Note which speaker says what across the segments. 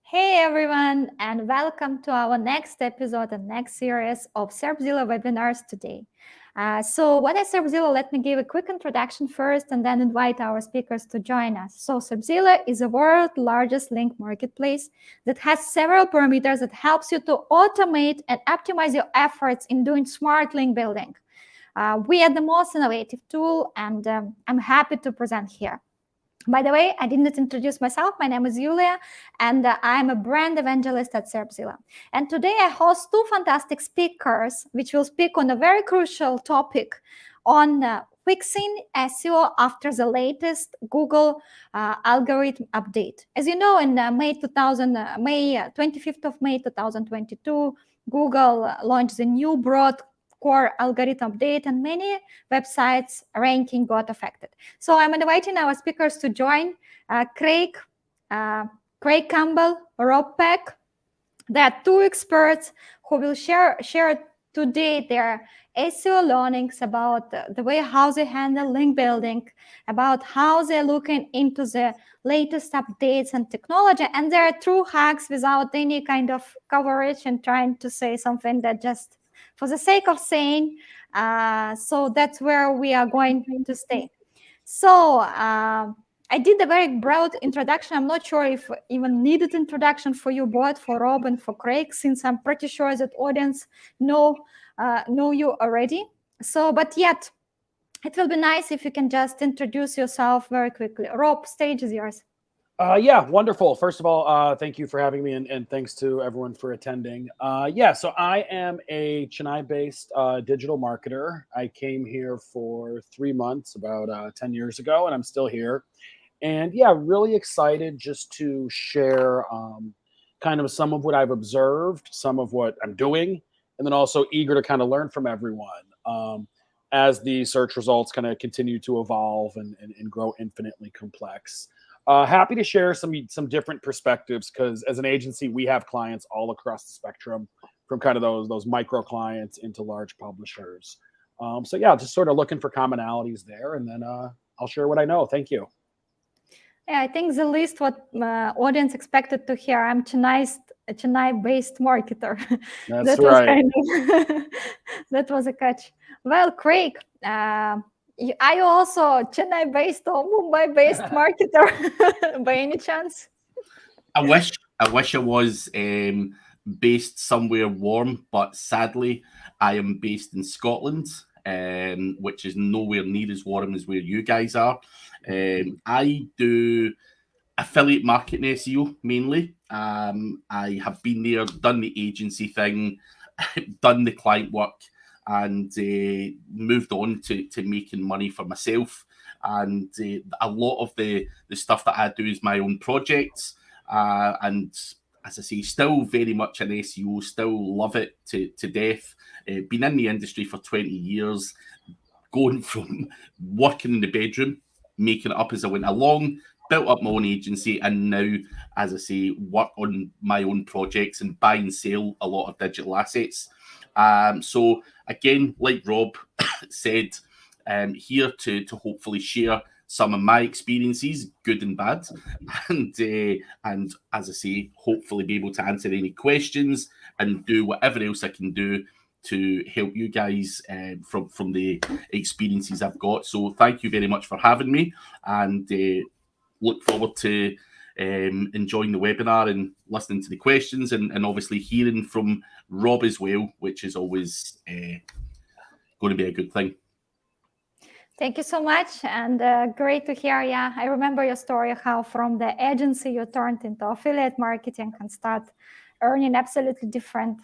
Speaker 1: Hey everyone, and welcome to our next episode and next series of Serpzilla Webinars today. What is Serpzilla? Let me give a quick introduction first and then invite our speakers to join us. So Serpzilla is the world's largest link marketplace that has several parameters that helps you to automate and optimize your efforts in doing smart link building. We are the most innovative tool, and I'm happy to present here. By the way, I didn't introduce myself. My name is Julia, and I'm a brand evangelist at Serpzilla. And today I host two fantastic speakers, which will speak on a very crucial topic on fixing SEO after the latest Google algorithm update. As you know, in May 25th of May 2022, Google launched the new broad core algorithm update, and many websites ranking got affected. So I'm inviting our speakers to join Craig Campbell, Rob Peck. They are two experts who will share today their SEO learnings about the way how they handle link building, about how they're looking into the latest updates and technology, and their true hacks without any kind of coverage and trying to say something that just for the sake of saying. So that's where we are going to stay. So I did a very broad introduction. I'm not sure if even needed introduction for you both, for Rob and for Craig, since I'm pretty sure that audience know you already. So, but yet, it will be nice if you can just introduce yourself very quickly. Rob, stage is yours.
Speaker 2: Yeah, wonderful. First of all, thank you for having me, and thanks to everyone for attending. So I am a Chennai-based digital marketer. I came here for 3 months about 10 years ago, and I'm still here. And yeah, really excited just to share kind of some of what I've observed, some of what I'm doing, and then also eager to kind of learn from everyone as the search results kind of continue to evolve and grow infinitely complex. Happy to share some different perspectives, because as an agency, we have clients all across the spectrum, from kind of those micro clients into large publishers. So yeah, just sort of looking for commonalities there, and then I'll share what I know. Thank you.
Speaker 1: Yeah, I think the least what audience expected to hear. I'm a Chennai-based marketer.
Speaker 2: That's right.
Speaker 1: That was a catch. Well, Craig, are you also Chennai-based or Mumbai-based marketer by any chance?
Speaker 3: I wish I was based somewhere warm, but sadly, I am based in Scotland, which is nowhere near as warm as where you guys are. I do affiliate marketing SEO mainly. I have been there, done the agency thing, done the client work, and moved on to making money for myself. And a lot of the stuff that I do is my own projects. And as I say, still very much an SEO, still love it to death. Been in the industry for 20 years, going from working in the bedroom, making it up as I went along, built up my own agency, and now, as I say, work on my own projects and buy and sell a lot of digital assets. So again, like Rob said, here to hopefully share some of my experiences, good and bad, and as I say, hopefully be able to answer any questions and do whatever else I can do to help you guys from the experiences I've got. So thank you very much for having me, and look forward to enjoying the webinar and listening to the questions, and obviously hearing from Rob as well, which is always going to be a good thing.
Speaker 1: Thank you so much, and great to hear. Yeah, I remember your story, how from the agency you turned into affiliate marketing and start earning absolutely different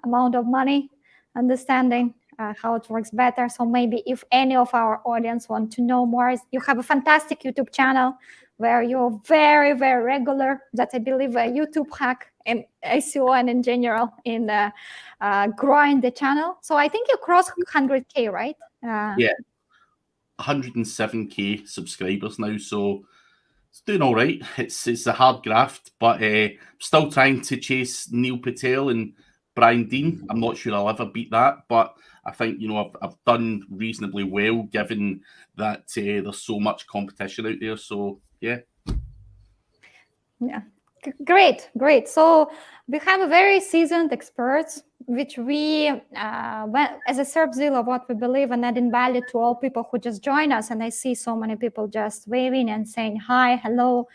Speaker 1: amount of money, understanding how it works better. So maybe if any of our audience want to know more, you have a fantastic YouTube channel where you're very, very regular. That I believe a YouTube hack in SEO and in general in growing the channel. So I think you crossed 100K, right?
Speaker 3: Yeah. 107K subscribers now, so it's doing all right. It's a hard graft, but still trying to chase Neil Patel and Brian Dean. I'm not sure I'll ever beat that, but I think I've done reasonably well given that there's so much competition out there. So yeah.
Speaker 1: Great. So we have a very seasoned experts, which we, as a Serpzilla, what we believe and adding value to all people who just join us. And I see so many people just waving and saying hi, hello,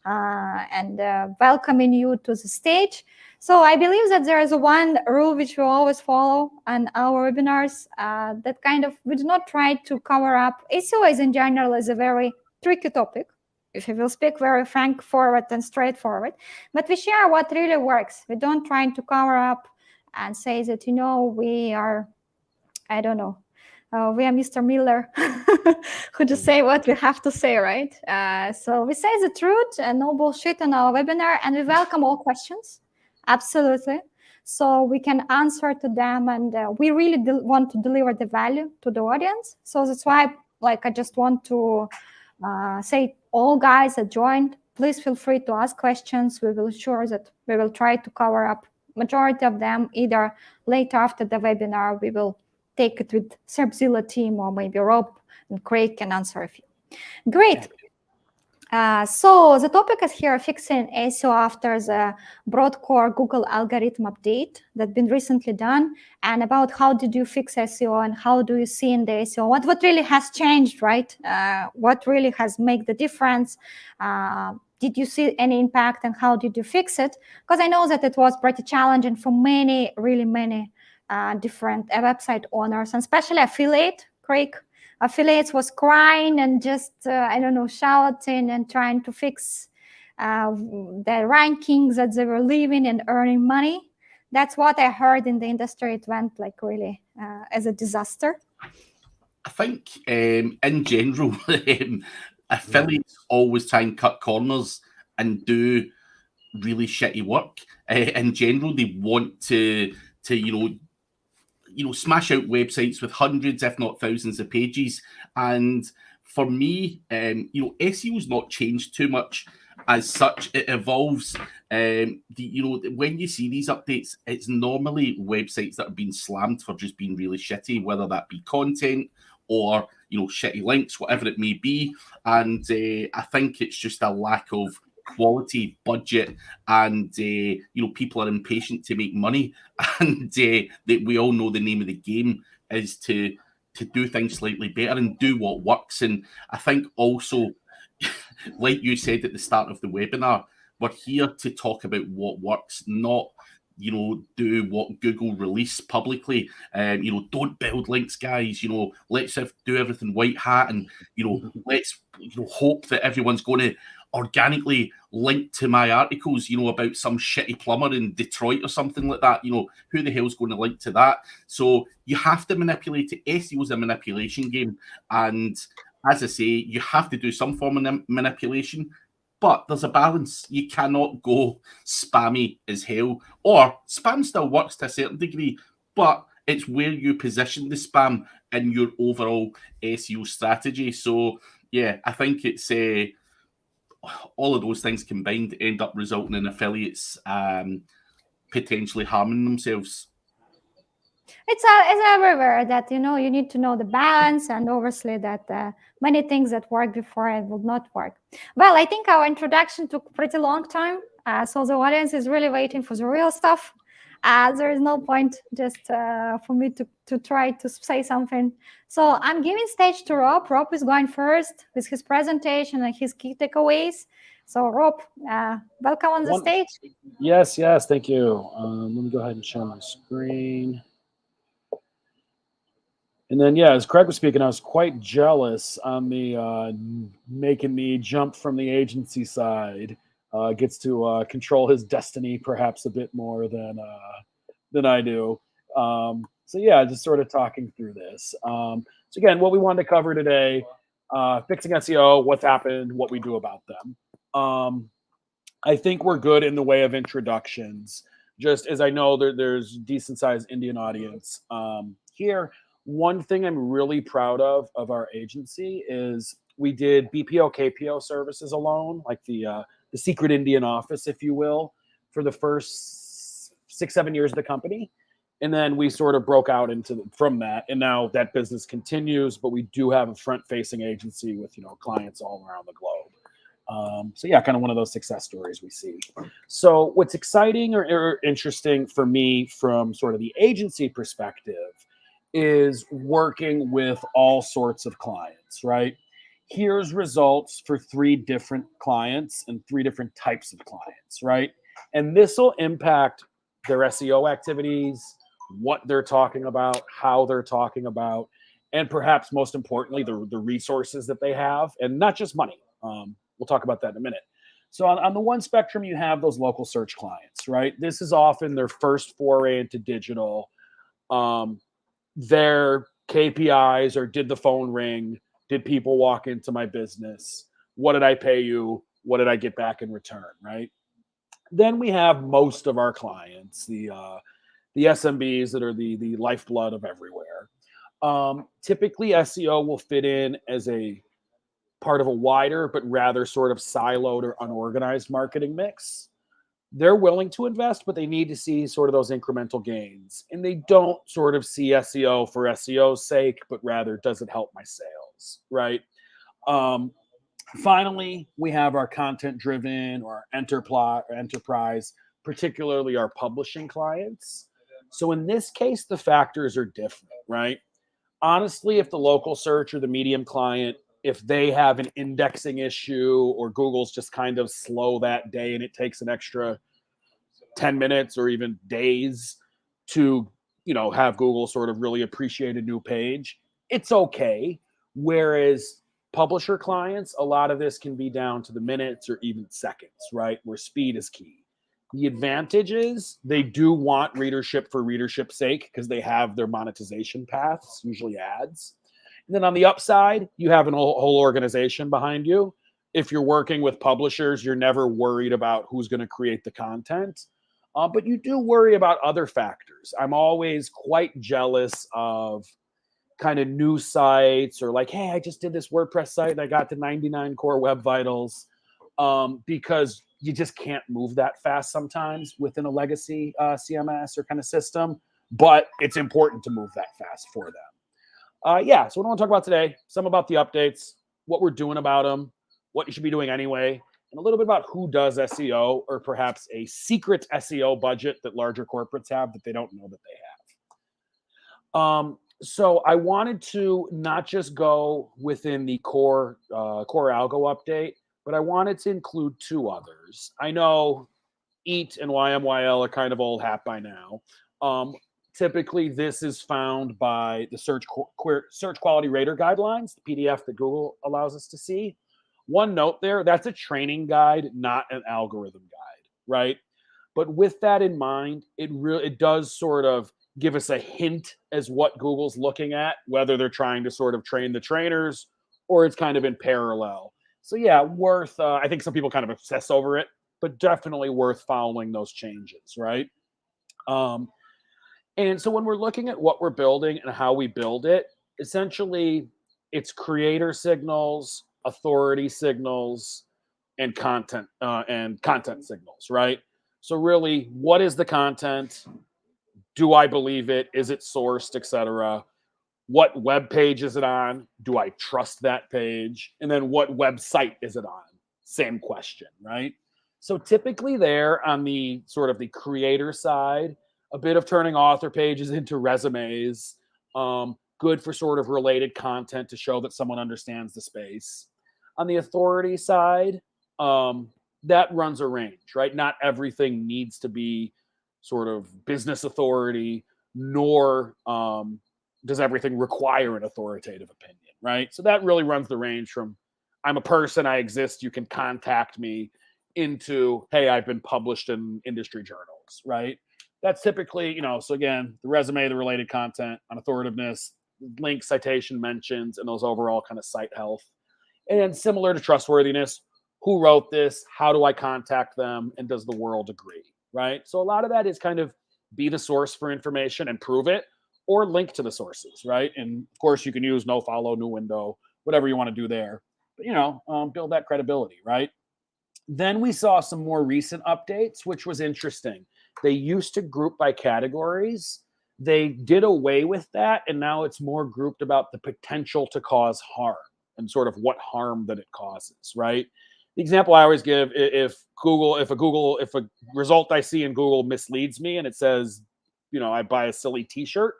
Speaker 1: and welcoming you to the stage. So I believe that there is one rule which we always follow on our webinars, that kind of, we do not try to cover up. SEO is in general is a very tricky topic, if you will speak very frank, forward and straightforward, but we share what really works. We don't try to cover up and say that, we are, I don't know, we are Mr. Miller who just say what we have to say, right? So we say the truth and no bullshit on our webinar, and we welcome all questions. Absolutely. So we can answer to them, and we really want to deliver the value to the audience. So that's why, I just want to say, all guys that joined, please feel free to ask questions. We will ensure that we will try to cover up majority of them, either later after the webinar. We will take it with Serpzilla team, or maybe Rob and Craig can answer a few. Great. So the topic is here, fixing SEO after the broad core Google algorithm update that's been recently done, and about how did you fix SEO and how do you see in the SEO, what really has changed, right? What really has made the difference? Did you see any impact and how did you fix it? Because I know that it was pretty challenging for many, really many different website owners, and especially affiliate, Craig. Affiliates was crying and just, shouting and trying to fix the rankings that they were leaving and earning money. That's what I heard in the industry. It went really as a disaster.
Speaker 3: I think in general, affiliates always try and cut corners and do really shitty work. In general, they want to smash out websites with hundreds, if not thousands, of pages. And for me, SEO's not changed too much as such. It evolves. When you see these updates, it's normally websites that have been slammed for just being really shitty, whether that be content or shitty links, whatever it may be. And I think it's just a lack of quality, budget, and people are impatient to make money, and that we all know the name of the game is to do things slightly better and do what works. And I think also, like you said at the start of the webinar, we're here to talk about what works, not do what Google release publicly. Don't build links, guys. Let's do everything white hat, and let's hope that everyone's going to organically link to my articles, about some shitty plumber in Detroit or something like that. Who the hell's going to link to that? So you have to manipulate it. SEO is a manipulation game, and as I say, you have to do some form of manipulation. But there's a balance. You cannot go spammy as hell. Or spam still works to a certain degree, but it's where you position the spam in your overall SEO strategy. So, yeah, I think it's all of those things combined end up resulting in affiliates potentially harming themselves.
Speaker 1: It's everywhere that, you need to know the balance, and obviously that many things that worked before it will not work. Well, I think our introduction took pretty long time. So the audience is really waiting for the real stuff. There is no point just for me to try to say something. So I'm giving stage to Rob. Rob is going first with his presentation and his key takeaways. So Rob, welcome on the stage.
Speaker 2: Yes, thank you. Let me go ahead and share my screen. And then, as Craig was speaking, I was quite jealous on the making me jump from the agency side. Gets to control his destiny perhaps a bit more than I do. Just sort of talking through this. So again, what we wanted to cover today, fixing SEO, what's happened, what we do about them. I think we're good in the way of introductions, just as I know there's decent sized Indian audience here. One thing I'm really proud of our agency is we did BPO, KPO services alone, like the secret Indian office, if you will, for the first 6-7 years of the company. And then we sort of broke out from that. And now that business continues, but we do have a front facing agency with, clients all around the globe. So yeah, kind of one of those success stories we see. So what's exciting or interesting for me from sort of the agency perspective is working with all sorts of clients, right? Here's results for 3 different clients and 3 different types of clients, right? And this will impact their SEO activities, what they're talking about, how they're talking about, and perhaps most importantly, the resources that they have, and not just money. We'll talk about that in a minute. So on the one spectrum, you have those local search clients, right? This is often their first foray into digital. Their KPIs are, did the phone ring? Did people walk into my business? What did I pay you? What did I get back in return, right? Then we have most of our clients, the SMBs that are the lifeblood of everywhere. Typically, SEO will fit in as a part of a wider, but rather sort of siloed or unorganized marketing mix. They're willing to invest, but they need to see sort of those incremental gains. And they don't sort of see SEO for SEO's sake, but rather, does it help my sales, right? Finally, we have our content-driven or enterprise, particularly our publishing clients. So in this case, the factors are different, right? Honestly, if the local search or the medium client, if they have an indexing issue or Google's just kind of slow that day and it takes an extra 10 minutes or even days to, have Google sort of really appreciate a new page, it's okay. Whereas publisher clients, a lot of this can be down to the minutes or even seconds, right? Where speed is key. The advantage is they do want readership for readership's sake because they have their monetization paths, usually ads. And then on the upside, you have a whole organization behind you. If you're working with publishers, you're never worried about who's going to create the content. But you do worry about other factors. I'm always quite jealous of kind of new sites or like, hey, I just did this WordPress site and I got to 99 core web vitals, because you just can't move that fast sometimes within a legacy CMS or kind of system. But it's important to move that fast for them. So what I want to talk about today, some about the updates, what we're doing about them, what you should be doing anyway, and a little bit about who does SEO or perhaps a secret SEO budget that larger corporates have that they don't know that they have. So I wanted to not just go within the core algo update, but I wanted to include 2 others. I know EAT and YMYL are kind of old hat by now. Typically, this is found by the search quality rater guidelines, the PDF that Google allows us to see. One note there, that's a training guide, not an algorithm guide, right? But with that in mind, it does sort of give us a hint as what Google's looking at, whether they're trying to sort of train the trainers or it's kind of in parallel. So yeah, worth, I think some people kind of obsess over it, but definitely worth following those changes, right? And so when we're looking at what we're building and how we build it, essentially it's creator signals, authority signals, and content signals, right? So really, what is the content? Do I believe it? Is it sourced, etc.? What web page is it on? Do I trust that page? And then what website is it on? Same question, right? So typically there on the sort of the creator side, a bit of turning author pages into resumes, good for sort of related content to show that someone understands the space. On the authority side, that runs a range, right? Not everything needs to be sort of business authority, nor does everything require an authoritative opinion, right? So that really runs the range from I'm a person, I exist, you can contact me, into, hey, I've been published in industry journals, right? That's typically, so again, the resume, the related content, on authoritativeness, link, citation, mentions, and those overall kind of site health. And then similar to trustworthiness, who wrote this? How do I contact them? And does the world agree, right? So a lot of that is kind of be the source for information and prove it, or link to the sources, right? And of course, you can use no follow, new window, whatever you want to do there. But, build that credibility, right? Then we saw some more recent updates, which was interesting. They used to group by categories. They did away with that, and now it's more grouped about the potential to cause harm and sort of what harm that it causes, right? The example I always give, if a result I see in Google misleads me and it says, I buy a silly t-shirt,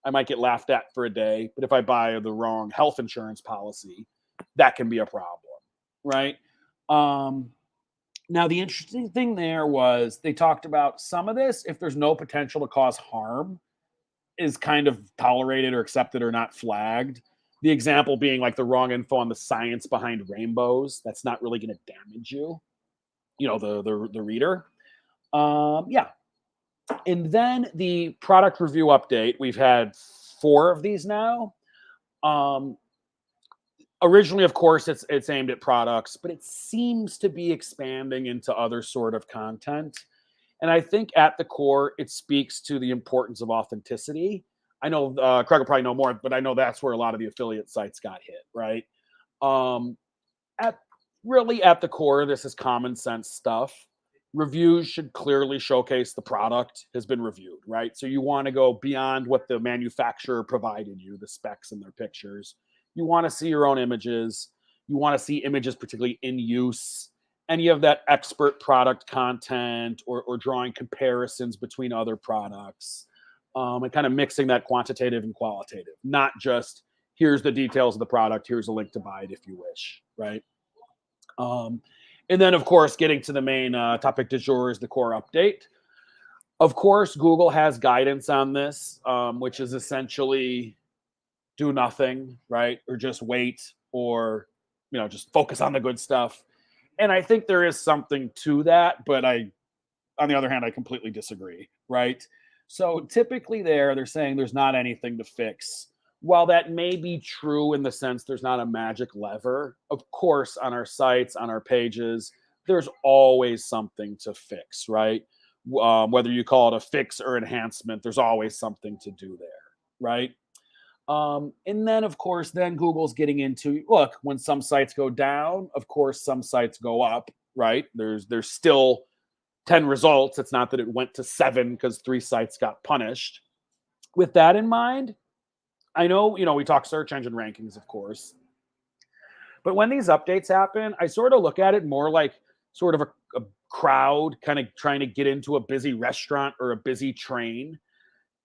Speaker 2: I might get laughed at for a day. But if I buy the wrong health insurance policy, that can be a problem, right? Now, the interesting thing there was they talked about some of this, if there's no potential to cause harm, is kind of tolerated or accepted or not flagged. The example being like the wrong info on the science behind rainbows. That's not really going to damage you, the reader. Yeah. And then the product review update. We've had 4 of these now. Originally, of course, it's aimed at products, but it seems to be expanding into other sort of content. And I think at the core, it speaks to the importance of authenticity. I know Craig will probably know more, but I know that's where a lot of the affiliate sites got hit, right? At the core, this is common sense stuff. Reviews should clearly showcase the product has been reviewed, right? So you want to go beyond what the manufacturer provided you, the specs and their pictures. You want to see your own images. You want to see images particularly in use. Any of that expert product content or drawing comparisons between other products, and kind of mixing that quantitative and qualitative, not just here's the details of the product, here's a link to buy it if you wish, right? And then, of course, getting to the main topic du jour is the core update. Of course, Google has guidance on this, which is essentially do nothing, right? Or just wait, or, just focus on the good stuff. And I think there is something to that, but on the other hand, I completely disagree, right? So typically they're saying there's not anything to fix. While that may be true in the sense there's not a magic lever, of course, on our sites, on our pages, there's always something to fix, right? Whether you call it a fix or enhancement, there's always something to do there, right? And then, of course, Google's getting into, look, when some sites go down, of course, some sites go up, right? There's still 10 results. It's not that it went to 7 because 3 sites got punished. With that in mind, I know, we talk search engine rankings, of course. But when these updates happen, I sort of look at it more like sort of a crowd kind of trying to get into a busy restaurant or a busy train.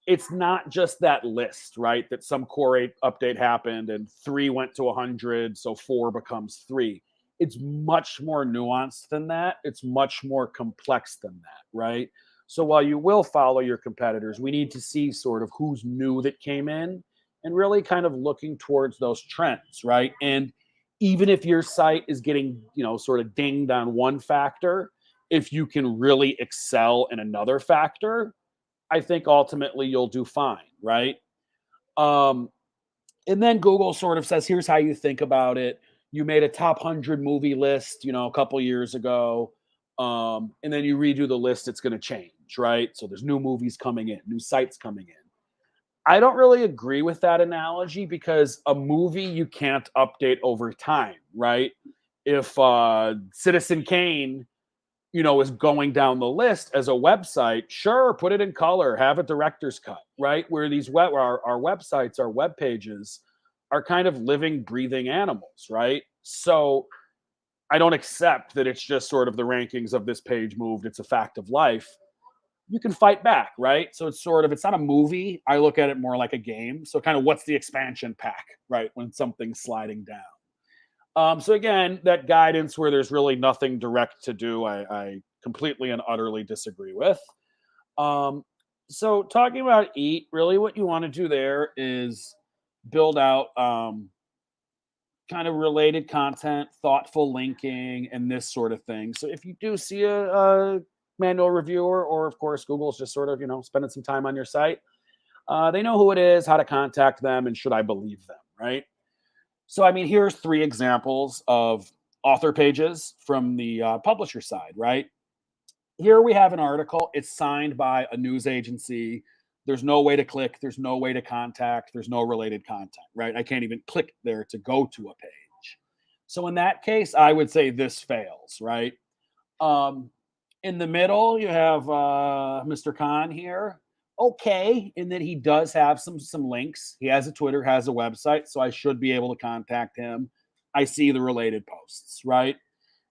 Speaker 2: It's not just that list, right? That some core update happened and 3 went to 100, so 4 becomes 3. It's much more nuanced than that. It's much more complex than that, right? So while you will follow your competitors, we need to see sort of who's new that came in and really kind of looking towards those trends, right? And even if your site is getting, sort of dinged on one factor, if you can really excel in another factor, I think ultimately you'll do fine, right? And then Google sort of says, here's how you think about it. You made a top 100 movie list, a couple years ago, and then you redo the list, it's going to change, right? So there's new movies coming in, new sites coming in. I don't really agree with that analogy because a movie you can't update over time, right? If Citizen Kane, is going down the list as a website, sure, put it in color, have a director's cut, right? Where these our websites, our web pages are kind of living, breathing animals, right? So I don't accept that it's just sort of the rankings of this page moved. It's a fact of life. You can fight back, right? So it's not a movie. I look at it more like a game. So kind of what's the expansion pack, right? When something's sliding down. So again, that guidance where there's really nothing direct to do, I completely and utterly disagree with. So talking about EAT, really what you want to do there is build out kind of related content, thoughtful linking, and this sort of thing. So if you do see a manual reviewer, or of course Google's just sort of spending some time on your site, they know who it is, how to contact them, and should I believe them, right? So I mean, here's 3 examples of author pages from the publisher side, right? Here we have an article. It's signed by a news agency. There's no way to click. There's no way to contact. There's no related content, right? I can't even click there to go to a page. So in that case, I would say this fails, right? In the middle, you have Mr. Khan here. Okay, and then he does have some links. He has a Twitter, has a website, so I should be able to contact him. I see the related posts, right?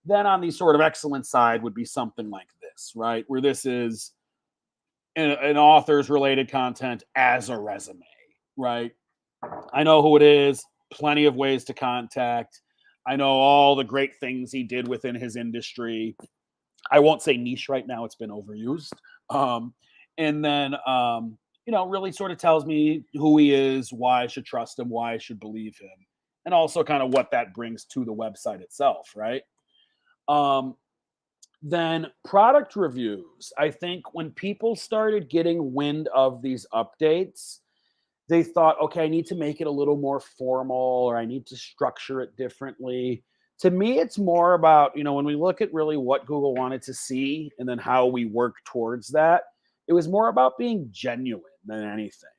Speaker 2: Then on the sort of excellent side would be something like this, right? Where this is an author's related content as a resume, right? I know who it is, plenty of ways to contact. I know all the great things he did within his industry. I won't say niche right now, it's been overused. And then, really sort of tells me who he is, why I should trust him, why I should believe him, and also kind of what that brings to the website itself, right? Then product reviews. I think when people started getting wind of these updates, they thought, okay, I need to make it a little more formal, or I need to structure it differently. To me, it's more about, when we look at really what Google wanted to see and then how we work towards that, it was more about being genuine than anything.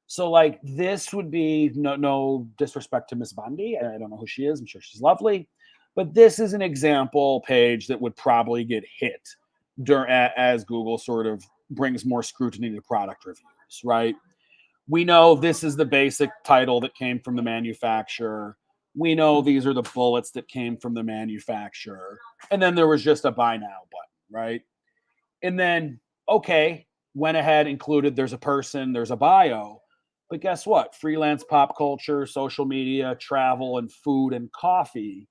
Speaker 2: So like this would be no disrespect to Miss Bundy. I don't know who she is. I'm sure she's lovely. But this is an example page that would probably get hit as Google sort of brings more scrutiny to product reviews, right? We know this is the basic title that came from the manufacturer. We know these are the bullets that came from the manufacturer. And then there was just a buy now button, right? And then, okay, went ahead, included there's a person, there's a bio. But guess what? Freelance pop culture, social media, travel, and food and coffee.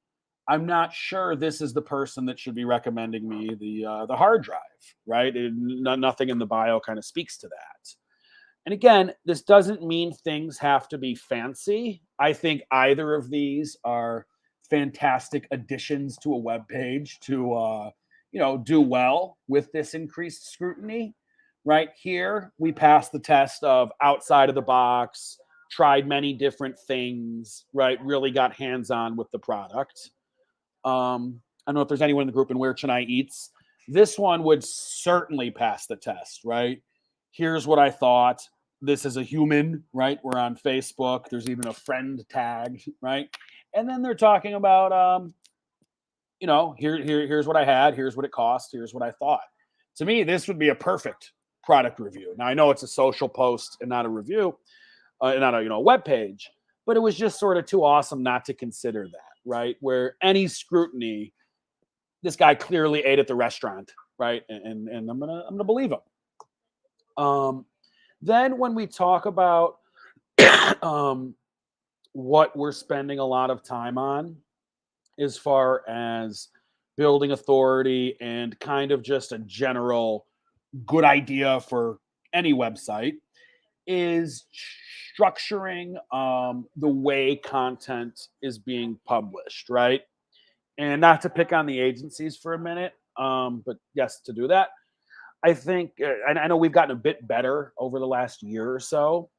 Speaker 2: I'm not sure this is the person that should be recommending me the hard drive, right? Nothing in the bio kind of speaks to that. And again, this doesn't mean things have to be fancy. I think either of these are fantastic additions to a web page to do well with this increased scrutiny. Right here, we passed the test of outside of the box, tried many different things, right? Really got hands-on with the product. I don't know if there's anyone in the group in Where Chennai Eats. This one would certainly pass the test, right? Here's what I thought. This is a human, right? We're on Facebook. There's even a friend tag, right? And then they're talking about, here's what I had. Here's what it cost. Here's what I thought. To me, this would be a perfect product review. Now, I know it's a social post and not a review, not a web page, but it was just sort of too awesome not to consider that, right? Where any scrutiny, this guy clearly ate at the restaurant, right? And I'm gonna believe him. Then when we talk about what we're spending a lot of time on, as far as building authority and kind of just a general good idea for any website, is structuring the way content is being published, right? And not to pick on the agencies for a minute, but yes, to do that. I think, and I know we've gotten a bit better over the last year or so,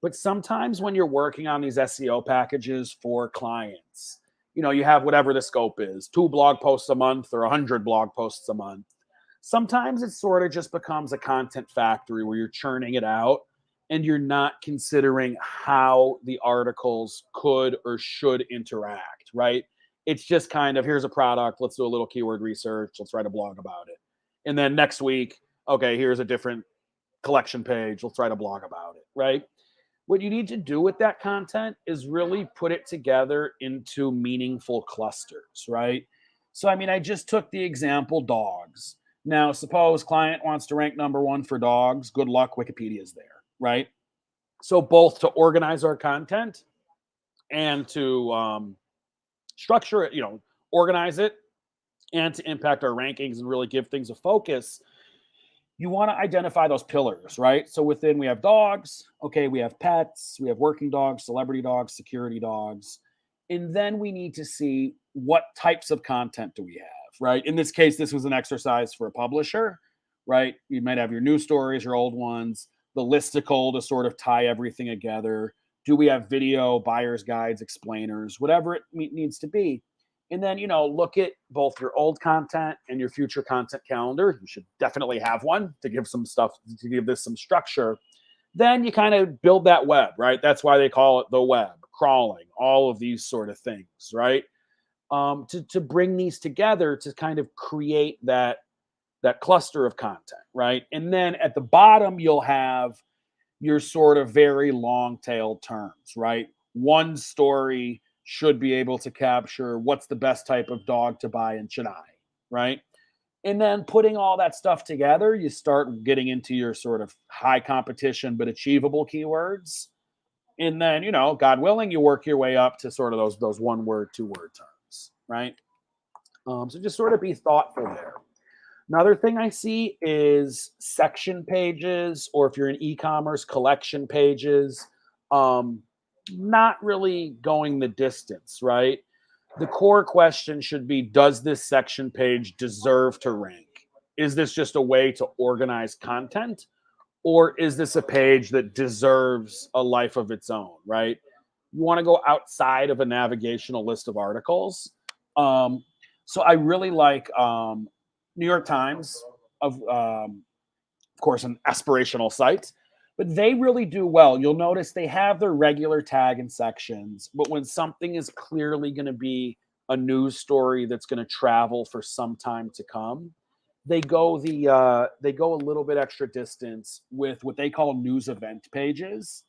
Speaker 2: but sometimes when you're working on these SEO packages for clients, you have whatever the scope is, 2 blog posts a month or 100 blog posts a month. Sometimes it sort of just becomes a content factory where you're churning it out and you're not considering how the articles could or should interact, right? It's just kind of, here's a product, let's do a little keyword research, let's write a blog about it. And then next week, okay, here's a different collection page, let's write a blog about it, right? What you need to do with that content is really put it together into meaningful clusters, right? So, I just took the example dogs. Now, suppose client wants to rank number 1 for dogs. Good luck, Wikipedia's there, right? So both to organize our content and to structure it, organize it, and to impact our rankings and really give things a focus, you want to identify those pillars, right? So within, we have dogs, okay, we have pets, we have working dogs, celebrity dogs, security dogs, and then we need to see what types of content do we have, right? In this case, this was an exercise for a publisher, right? You might have your news stories, your old ones, the listicle to sort of tie everything together. Do we have video, buyer's guides, explainers, whatever it needs to be? And then, look at both your old content and your future content calendar. You should definitely have one to give some stuff, to give this some structure. Then you kind of build that web, right? That's why they call it the web, crawling, all of these sort of things, right? To bring these together to kind of create that cluster of content, right? And then at the bottom, you'll have your sort of very long tail terms, right? One story should be able to capture what's the best type of dog to buy in Chennai, right? And then putting all that stuff together, you start getting into your sort of high competition but achievable keywords. And then, God willing, you work your way up to sort of those 1 word, 2 word terms, right? So just sort of be thoughtful there. Another thing I see is section pages, or if you're in e-commerce, collection pages, not really going the distance, right? The core question should be, does this section page deserve to rank? Is this just a way to organize content? Or is this a page that deserves a life of its own, right? You want to go outside of a navigational list of articles. So I really like New York Times, of course, an aspirational site, but they really do well. You'll notice they have their regular tag and sections, but when something is clearly going to be a news story that's going to travel for some time to come, they go a little bit extra distance with what they call news event pages.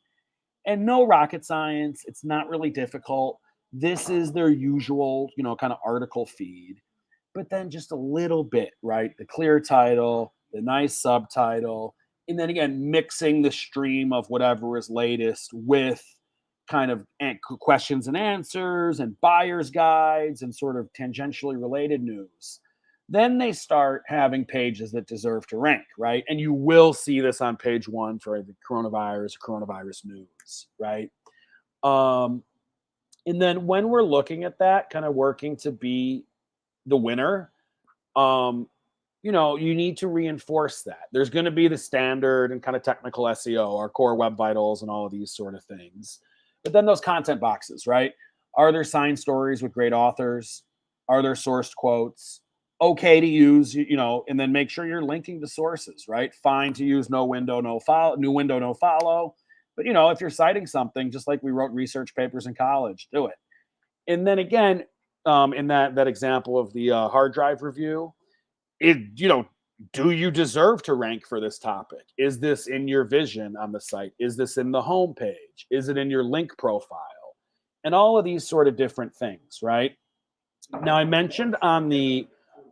Speaker 2: And no rocket science, it's not really difficult. This is their usual, kind of article feed, but then just a little bit, right? The clear title, the nice subtitle, and then again, mixing the stream of whatever is latest with kind of questions and answers and buyer's guides and sort of tangentially related news. Then they start having pages that deserve to rank, right? And you will see this on page 1 for the coronavirus news, right? And then when we're looking at that, kind of working to be the winner, you need to reinforce that. There's going to be the standard and kind of technical SEO, our core web vitals and all of these sort of things. But then those content boxes, right? Are there signed stories with great authors? Are there sourced quotes? Okay to use, and then make sure you're linking to sources, right? Fine to use no window, no follow, new window, no follow. But, if you're citing something, just like we wrote research papers in college, do it. And then again, in that example of the hard drive review, do you deserve to rank for this topic? Is this in your vision on the site? Is this in the homepage? Is it in your link profile? And all of these sort of different things, right? Now, I mentioned on the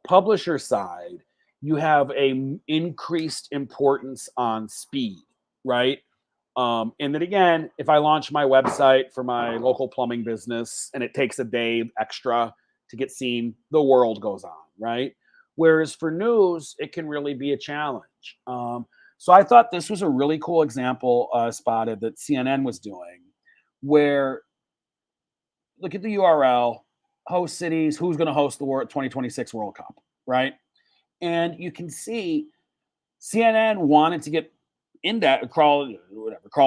Speaker 2: publisher side, you have a increased importance on speed, right? And then again, if I launch my website for my local plumbing business and it takes a day extra to get seen, the world goes on, right? Whereas for news, it can really be a challenge. So I thought this was a really cool example, Spotted, that CNN was doing, where look at the URL, host cities, who's going to host the 2026 World Cup, right? And you can see CNN wanted to get crawled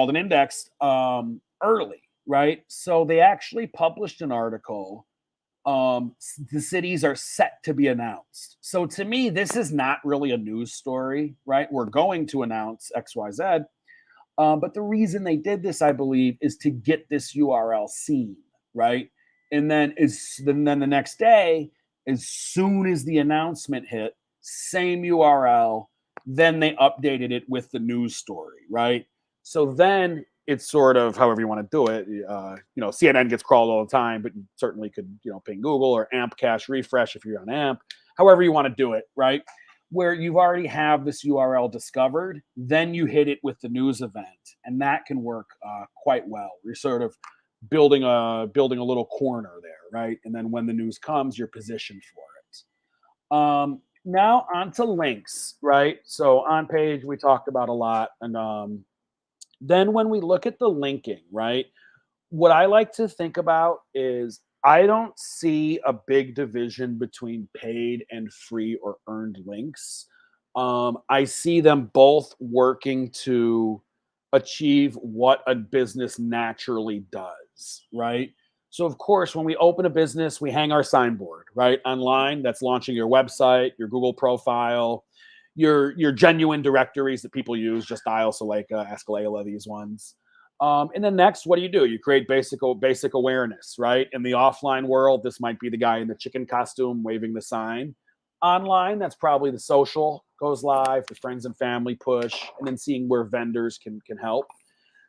Speaker 2: and indexed early, right? So they actually published an article. The cities are set to be announced. So to me, this is not really a news story, right? We're going to announce XYZ. But the reason they did this, I believe, is to get this URL seen, right? And then the next day, as soon as the announcement hit, same URL, then they updated it with the news story, right? So then it's sort of however you want to do it. CNN gets crawled all the time, but you certainly could, ping Google or AMP cache refresh if you're on AMP, however you want to do it, right? Where you've already have this URL discovered, then you hit it with the news event, and that can work quite well. You're sort of building a little corner there, right? And then when the news comes, you're positioned for it. Now on to links, right? So on page, we talked about a lot. And then when we look at the linking, right, what I like to think about is I don't see a big division between paid and free or earned links. I see them both working to achieve what a business naturally does, right? So of course, when we open a business, we hang our signboard, right? Online, that's launching your website, your Google profile, your genuine directories that people use, just dial Suleika, Ask Layla, these ones. And then next, what do? You create basic awareness, right? In the offline world, this might be the guy in the chicken costume waving the sign. Online, that's probably the social goes live, the friends and family push, and then seeing where vendors can help.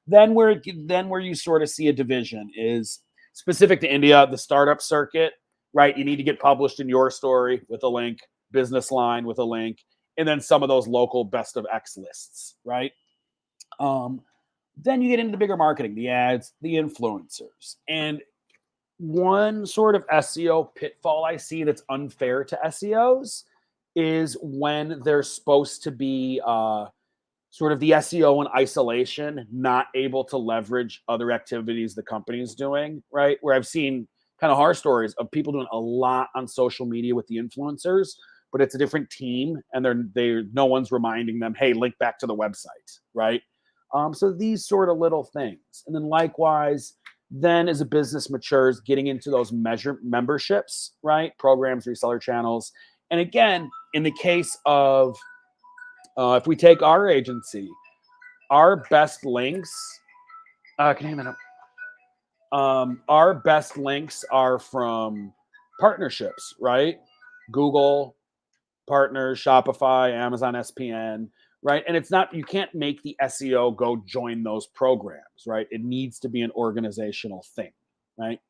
Speaker 2: Then where you sort of see a division is specific to India, the startup circuit, right? You need to get published in Your Story with a link, Business Line with a link, and then some of those local best of X lists, right? Then you get into the bigger marketing, the ads, the influencers. And one sort of SEO pitfall I see that's unfair to SEOs is when they're supposed to be sort of the SEO in isolation, not able to leverage other activities the company's doing, right? Where I've seen kind of horror stories of people doing a lot on social media with the influencers, but it's a different team and they're no one's reminding them, hey, link back to the website, right? So these sort of little things. And then likewise, then as a business matures, getting into those memberships, right? Programs, reseller channels. And again, in the case of, if we take our agency, our best links, can you hear me now? Our best links are from partnerships, right? Google, partners, Shopify, Amazon SPN, right? And it's not, you can't make the SEO go join those programs, right? It needs to be an organizational thing, right?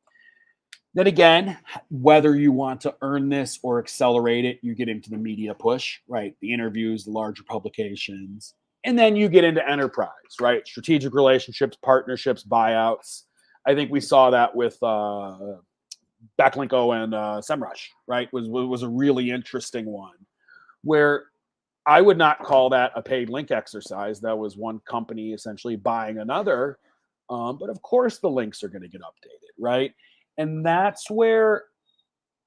Speaker 2: Then again, whether you want to earn this or accelerate it, you get into the media push, right? The interviews, the larger publications, and then you get into enterprise, right? Strategic relationships, partnerships, buyouts. I think we saw that with Backlinko and SEMrush, right? Was a really interesting one where I would not call that a paid link exercise. That was one company essentially buying another. But of course the links are going to get updated, right? And that's where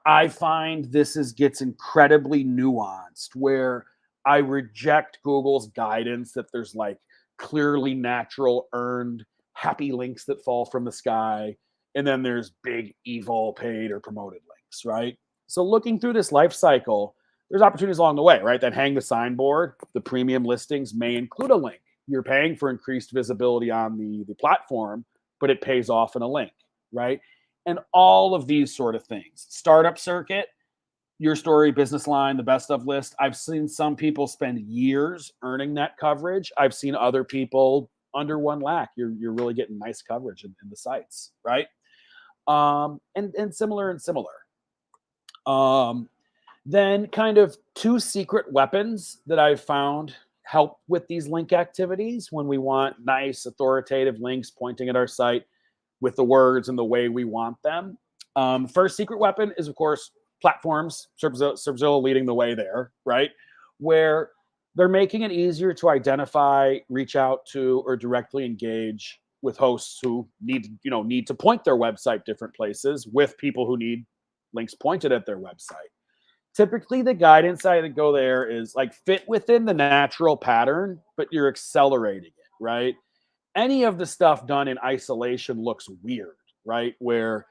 Speaker 2: I find this gets incredibly nuanced, where I reject Google's guidance that there's like clearly natural, earned, happy links that fall from the sky. And then there's big, evil, paid or promoted links, right? So looking through this life cycle, there's opportunities along the way, right? That hang the signboard. The premium listings may include a link. You're paying for increased visibility on the platform, but it pays off in a link, right? And all of these sort of things. Startup circuit, Your Story, Business Line, the best of list. I've seen some people spend years earning that coverage. I've seen other people under 1 lakh. You're really getting nice coverage in the sites, right? And similar. Then kind of 2 secret weapons that I've found help with these link activities when we want nice authoritative links pointing at our site with the words and the way we want them. First secret weapon is, of course, platforms. Serpzilla leading the way there, right? Where they're making it easier to identify, reach out to, or directly engage with hosts who need to point their website different places with people who need links pointed at their website. Typically, the guidance I would go there is like fit within the natural pattern, but you're accelerating it, right? Any of the stuff done in isolation looks weird, right? Where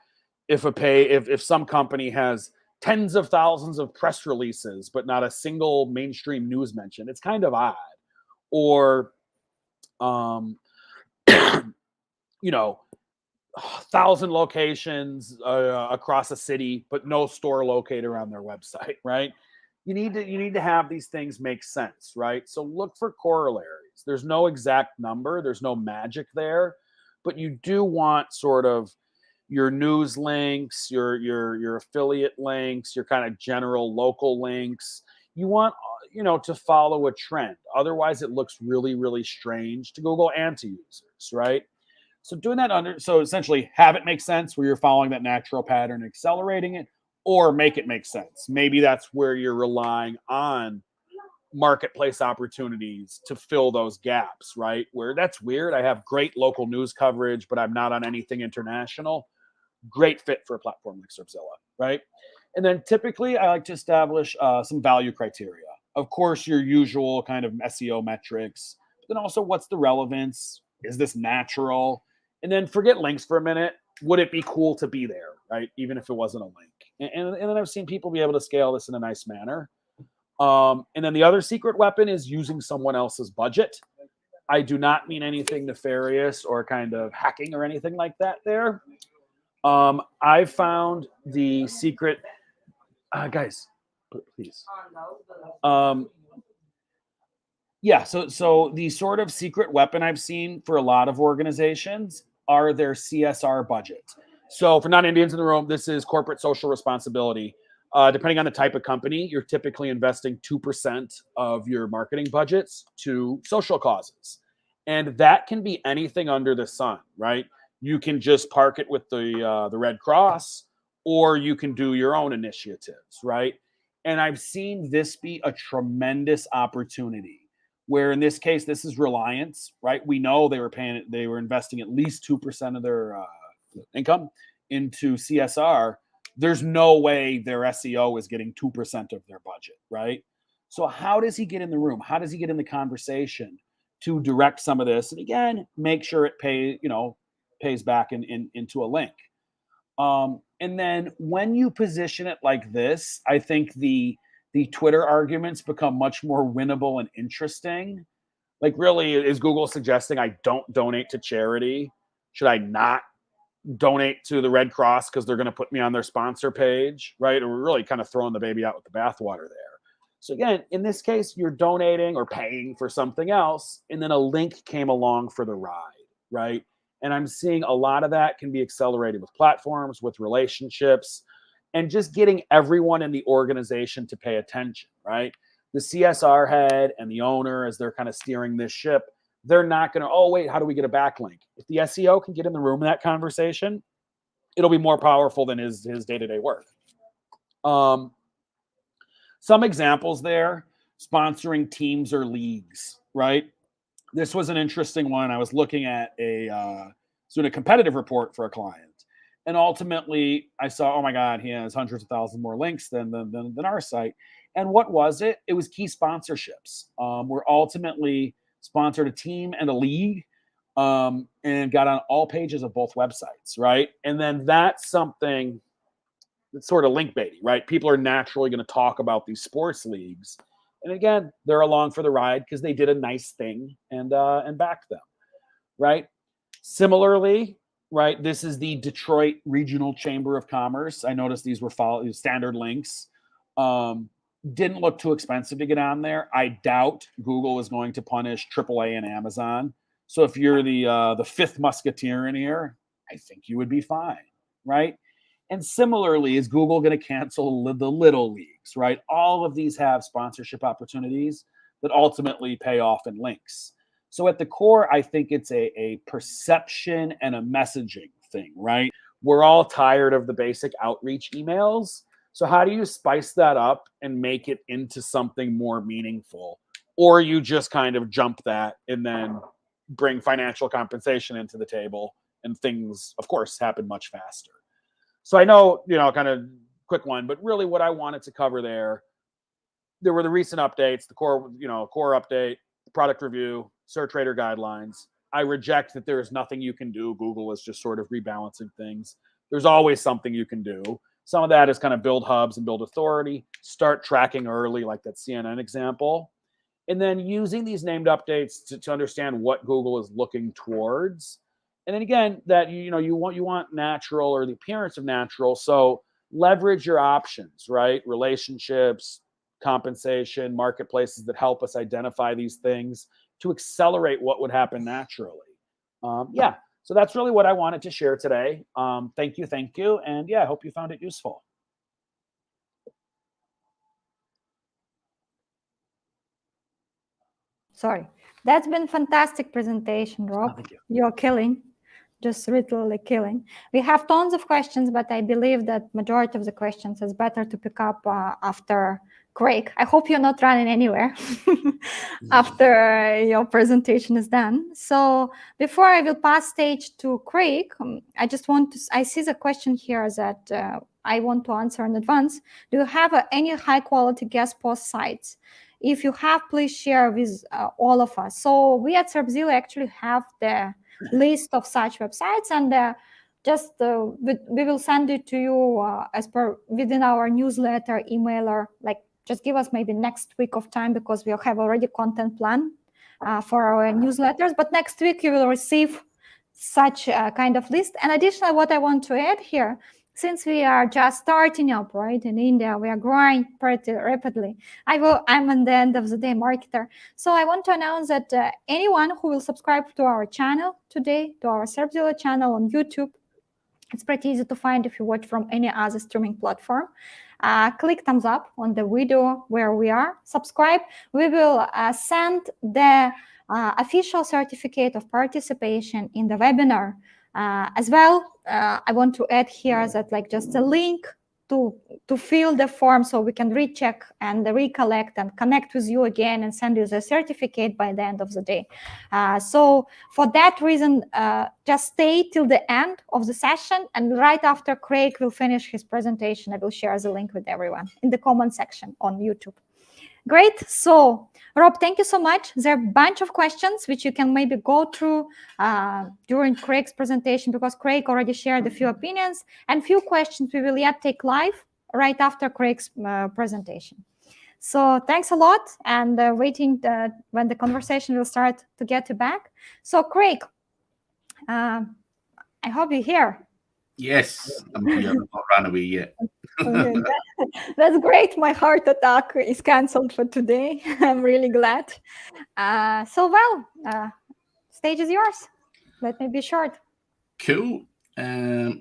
Speaker 2: if some company has tens of thousands of press releases, but not a single mainstream news mention, it's kind of odd. Or, 1,000 locations across a city, but no store located around their website, right? You need to have these things make sense, right? So look for corollaries. There's no exact number, there's no magic there, but you do want sort of your news links, your affiliate links, your kind of general local links. You want to follow a trend. Otherwise, it looks really, really strange to Google and to users, right? So doing that so essentially have it make sense where you're following that natural pattern, accelerating it, or make it make sense. Maybe that's where you're relying on marketplace opportunities to fill those gaps, right? Where that's weird. I have great local news coverage, but I'm not on anything international. Great fit for a platform like Serpzilla, right? And then typically I like to establish some value criteria. Of course, your usual kind of SEO metrics, but then also what's the relevance? Is this natural? And then forget links for a minute. Would it be cool to be there, right? Even if it wasn't a link. And then I've seen people be able to scale this in a nice manner. And then the other secret weapon is using someone else's budget. I do not mean anything nefarious or kind of hacking or anything like that there. I've found the secret, guys, please. Yeah, so the sort of secret weapon I've seen for a lot of organizations are their CSR budget. So for non-Indians in the room, this is corporate social responsibility. Depending on the type of company, you're typically investing 2% of your marketing budgets to social causes. And that can be anything under the sun, right? You can just park it with the Red Cross, or you can do your own initiatives, right? And I've seen this be a tremendous opportunity where in this case, this is Reliance, right? We know they were investing at least 2% of their income into CSR. There's no way their SEO is getting 2% of their budget, right? So how does he get in the room? How does he get in the conversation to direct some of this? And again, make sure it pays back into a link. And then when you position it like this, I think the Twitter arguments become much more winnable and interesting. Like, really, is Google suggesting I don't donate to charity? Should I not donate to the Red Cross because they're going to put me on their sponsor page, right? Or we're really kind of throwing the baby out with the bathwater there. So again, in this case, you're donating or paying for something else, and then a link came along for the ride, right? And I'm seeing a lot of that can be accelerated with platforms, with relationships, and just getting everyone in the organization to pay attention, right? The CSR head and the owner, as they're kind of steering this ship, they're not going to, oh, wait, how do we get a backlink? If the SEO can get in the room in that conversation, it'll be more powerful than his day-to-day work. Some examples there, sponsoring teams or leagues, right? This was an interesting one. I was looking at doing a competitive report for a client. And ultimately, I saw, oh my God, he has hundreds of thousands more links than our site. And what was it? It was key sponsorships. We're ultimately sponsored a team and a league, and got on all pages of both websites, right? And then that's something that's sort of link baiting, right? People are naturally going to talk about these sports leagues. And again, they're along for the ride because they did a nice thing and backed them, right? Similarly, right, this is the Detroit Regional Chamber of Commerce. I noticed these were standard links. Didn't look too expensive to get on there. I doubt Google is going to punish AAA and Amazon. So if you're the fifth musketeer in here, I think you would be fine, right? And similarly, is Google going to cancel the little leagues, right? All of these have sponsorship opportunities that ultimately pay off in links. So at the core, I think it's a perception and a messaging thing, right? We're all tired of the basic outreach emails. So how do you spice that up and make it into something more meaningful? Or you just kind of jump that and then bring financial compensation into the table, and things, of course, happen much faster. So I know, kind of quick one, but really what I wanted to cover there were the recent updates, the core update, product review, search rater guidelines. I reject that there is nothing you can do. Google is just sort of rebalancing things. There's always something you can do. Some of that is kind of build hubs and build authority, start tracking early, like that CNN example, and then using these named updates to understand what Google is looking towards. And then again, that you want natural, or the appearance of natural. So leverage your options, right? Relationships, compensation, marketplaces that help us identify these things to accelerate what would happen naturally. So that's really what I wanted to share today. Thank you. And I hope you found it useful.
Speaker 1: Sorry. That's been fantastic presentation, Rob.
Speaker 2: Thank you.
Speaker 1: You're killing. Just literally killing. We have tons of questions, but I believe that majority of the questions is better to pick up after Craig. I hope you're not running anywhere after your presentation is done. So before I will pass stage to Craig, I see the question here that I want to answer in advance. Do you have any high quality guest post sites? If you have, please share with all of us. So we at Serpzilla actually have the list of such websites, and we will send it to you as per within our newsletter emailer. Like, just give us maybe next week of time, because we have already content plan for our newsletters. But next week you will receive such a kind of list. And additionally, what I want to add here, since we are just starting up, right, in India, we are growing pretty rapidly. I'm at the end of the day marketer. So I want to announce that anyone who will subscribe to our channel today, to our Serpzilla channel on YouTube, It's pretty easy to find if you watch from any other streaming platform. Click thumbs up on the video where we are. Subscribe. We will send the official certificate of participation in the webinar. As well, I want to add here that like just a link to fill the form so we can recheck and recollect and connect with you again and send you the certificate by the end of the day. So for that reason, just stay till the end of the session, and right after Craig will finish his presentation, I will share the link with everyone in the comment section on YouTube. Great. So, Rob, thank you so much. There are a bunch of questions which you can maybe go through during Craig's presentation, because Craig already shared a few opinions, and few questions we will yet take live right after Craig's presentation. So thanks a lot, and waiting when the conversation will start to get you back. So Craig, I hope you're here.
Speaker 3: Yes, I'm here. I've not ran away yet.
Speaker 1: Okay, that's great. My heart attack is cancelled for today. I'm really glad. Stage is yours. Let me be short.
Speaker 3: Cool.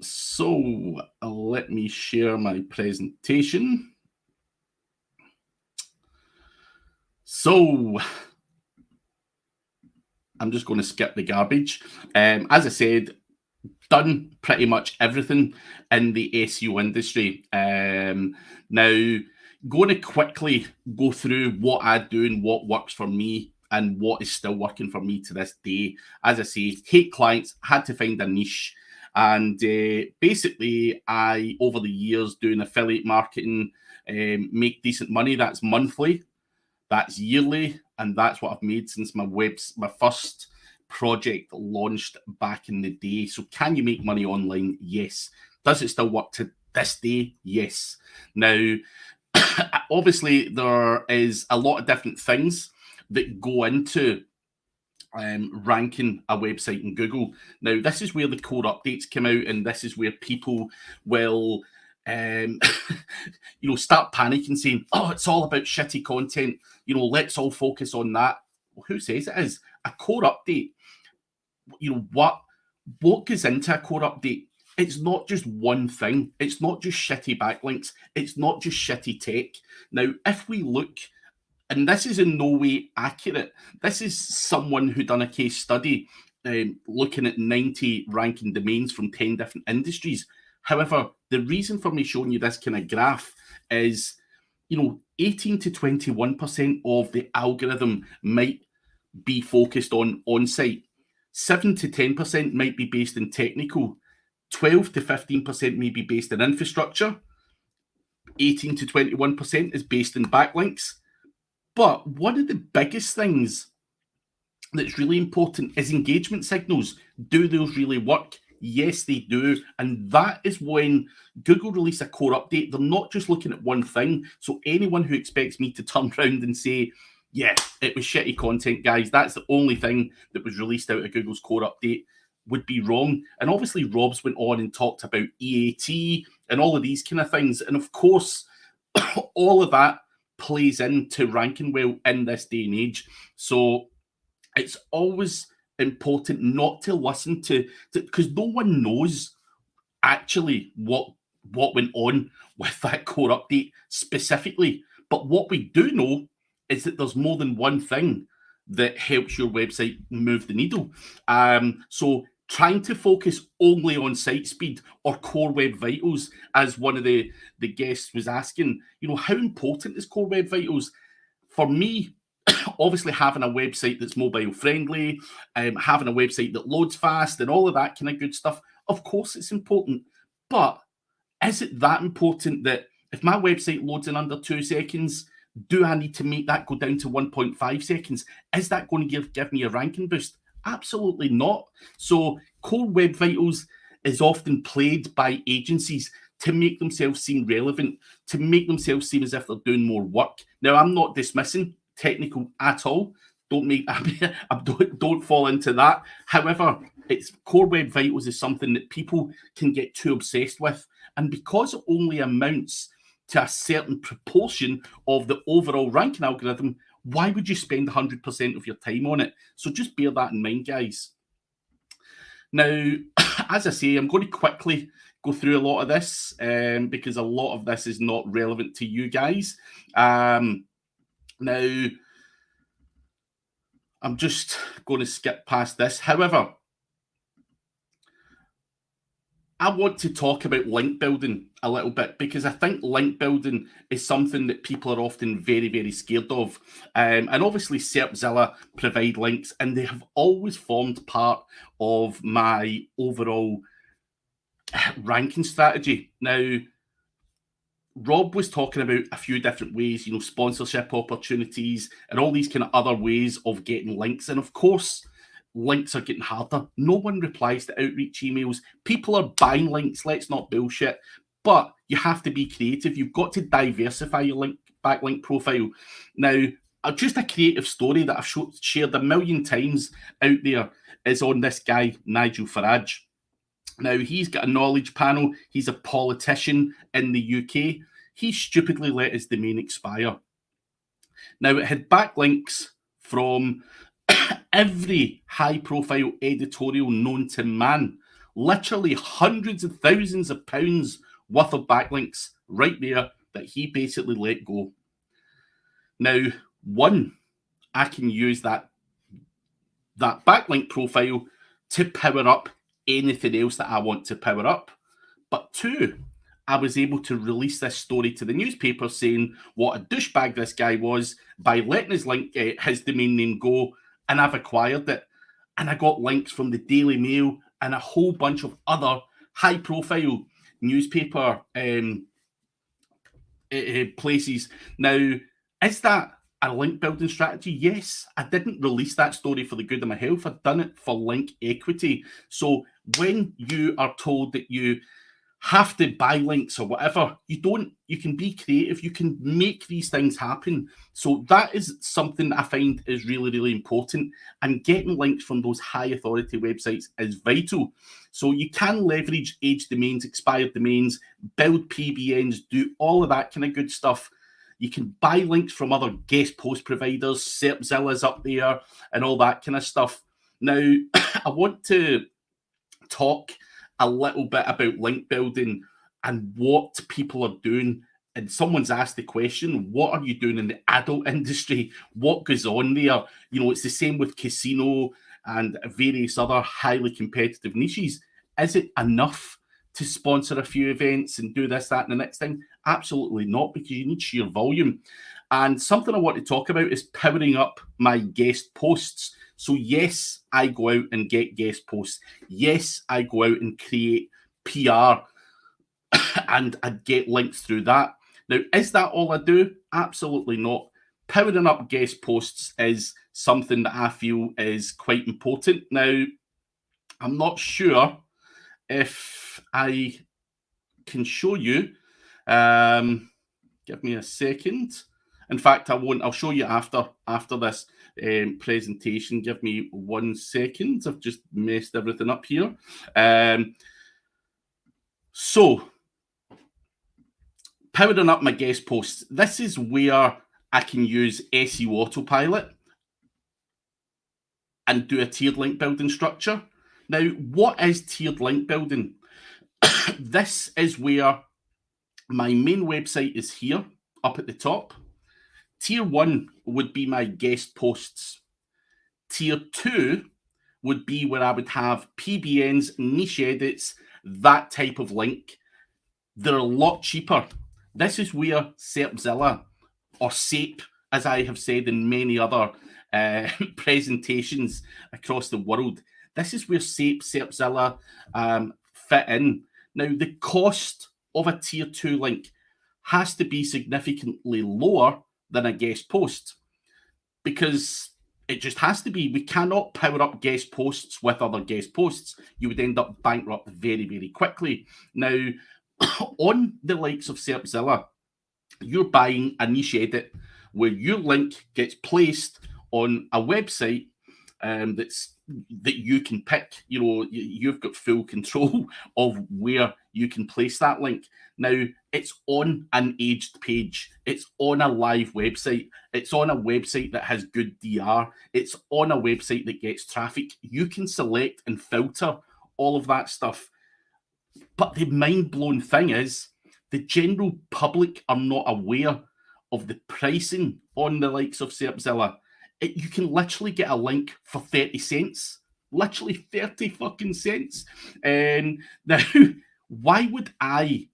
Speaker 3: So let me share my presentation. So I'm just going to skip the garbage. As I said, done pretty much everything in the SEO industry. Now, going to quickly go through what I do and what works for me and what is still working for me to this day. As I say, hate clients, had to find a niche. And basically, I, over the years, doing affiliate marketing, make decent money. That's monthly, that's yearly, and that's what I've made since my first project launched back in the day. So can you make money online? Yes. Does it still work to this day? Yes. Now, obviously, there is a lot of different things that go into ranking a website in Google. Now, this is where the core updates come out, and this is where people will start panicking, saying, oh, it's all about shitty content, let's all focus on that. Well, who says it is? A core update, what goes into a core update? It's not just one thing. It's not just shitty backlinks. It's not just shitty tech. Now, if we look, and this is in no way accurate, this is someone who done a case study looking at 90 ranking domains from 10 different industries. However, the reason for me showing you this kind of graph is, 18 to 21% of the algorithm might be focused on site. 7 to 10% might be based in technical. 12 to 15% may be based in infrastructure. 18 to 21% is based in backlinks. But one of the biggest things that's really important is engagement signals. Do those really work? Yes, they do. And that is when Google release a core update. They're not just looking at one thing. So anyone who expects me to turn around and say, yeah, it was shitty content, guys, that's the only thing that was released out of Google's core update, would be wrong. And obviously Rob's went on and talked about EAT and all of these kind of things. And of course, all of that plays into ranking well in this day and age. So it's always important not to listen to because no one knows actually what went on with that core update specifically. But what we do know is that there's more than one thing that helps your website move the needle. So trying to focus only on site speed or core web vitals, as one of the guests was asking, how important is core web vitals? For me, obviously having a website that's mobile friendly, having a website that loads fast and all of that kind of good stuff, of course it's important. But is it that important that if my website loads in under 2 seconds, do I need to make that go down to 1.5 seconds? Is that going to give me a ranking boost? Absolutely not. So core web vitals is often played by agencies to make themselves seem relevant, to make themselves seem as if they're doing more work. Now, I'm not dismissing technical at all. Don't fall into that. However, it's core web vitals is something that people can get too obsessed with. And because it only amounts to a certain proportion of the overall ranking algorithm, why would you spend 100% of your time on it? So just bear that in mind, guys. Now, as I say, I'm going to quickly go through a lot of this because a lot of this is not relevant to you guys. Now, I'm just going to skip past this. However, I want to talk about link building a little bit because I think link building is something that people are often very, very scared of. And obviously Serpzilla provide links, and they have always formed part of my overall ranking strategy. Now, Rob was talking about a few different ways, you know, sponsorship opportunities and all these kind of other ways of getting links. And of course, links are getting harder. No one replies to outreach emails. People are buying links. Let's not bullshit. But you have to be creative. You've got to diversify your backlink profile. Now, just a creative story that I've shared a million times out there is on this guy, Nigel Farage. Now, he's got a knowledge panel. He's a politician in the UK. He stupidly let his domain expire. Now, it had backlinks from every high-profile editorial known to man. Literally hundreds of thousands of pounds worth of backlinks right there that he basically let go. Now, one, I can use that backlink profile to power up anything else that I want to power up. But two, I was able to release this story to the newspaper saying what a douchebag this guy was by letting his domain name go, and I've acquired it. And I got links from the Daily Mail and a whole bunch of other high-profile newspaper places. Now, is that a link building strategy? Yes. I didn't release that story for the good of my health. I've done it for link equity. So when you are told that you have to buy links or whatever, you can be creative. You can make these things happen. So that is something that I find is really, really important. And getting links from those high authority websites is vital. So you can leverage age domains, expired domains, build PBNs, do all of that kind of good stuff. You can buy links from other guest post providers, Serpzilla's up there, and all that kind of stuff. Now, I want to talk a little bit about link building and what people are doing. And someone's asked the question, what are you doing in the adult industry? What goes on there? You know, it's the same with casino and various other highly competitive niches. Is it enough to sponsor a few events and do this, that, and the next thing? Absolutely not, because you need sheer volume. And something I want to talk about is powering up my guest posts. So yes, I go out and get guest posts. Yes, I go out and create PR and I get links through that. Now, is that all I do? Absolutely not. Powering up guest posts is something that I feel is quite important. Now, I'm not sure if I can show you. Give me a second. In fact, I won't. I'll show you after this presentation. Give me 1 second. I've just messed everything up here. So, powering up my guest posts. This is where I can use SEO Autopilot and do a tiered link building structure. Now, what is tiered link building? This is where my main website is here, up at the top. Tier 1 would be my guest posts. Tier 2 would be where I would have PBNs, niche edits, that type of link. They're a lot cheaper. This is where Serpzilla, or SEP, as I have said in many other presentations across the world, this is where SEP, Serpzilla fit in. Now, the cost of a tier 2 link has to be significantly lower than a guest post, because it just has to be. We cannot power up guest posts with other guest posts. You would end up bankrupt very, very quickly. Now, on the likes of Serpzilla, you're buying a niche edit where your link gets placed on a website that you can pick. You know, you've got full control of where you can place that link. Now, it's on an aged page. It's on a live website. It's on a website that has good DR. It's on a website that gets traffic. You can select and filter all of that stuff. But the mind-blowing thing is the general public are not aware of the pricing on the likes of Serpzilla. You can literally get a link for 30 cents. Literally 30 fucking cents. Now, why would I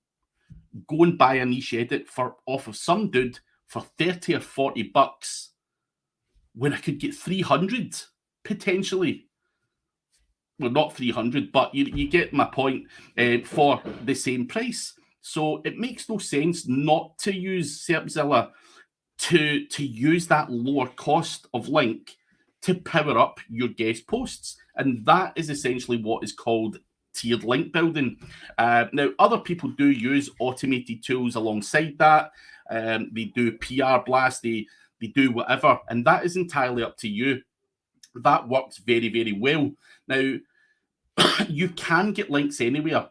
Speaker 3: go and buy a niche edit off of some dude for 30 or 40 bucks when I could get 300 potentially? Well, not 300, but you get my point, for the same price. So it makes no sense not to use Serpzilla to use that lower cost of link to power up your guest posts. And that is essentially what is called tiered link building. Now, other people do use automated tools alongside that. They do PR blasts, they do whatever, and that is entirely up to you. That works very, very well. Now, you can get links anywhere.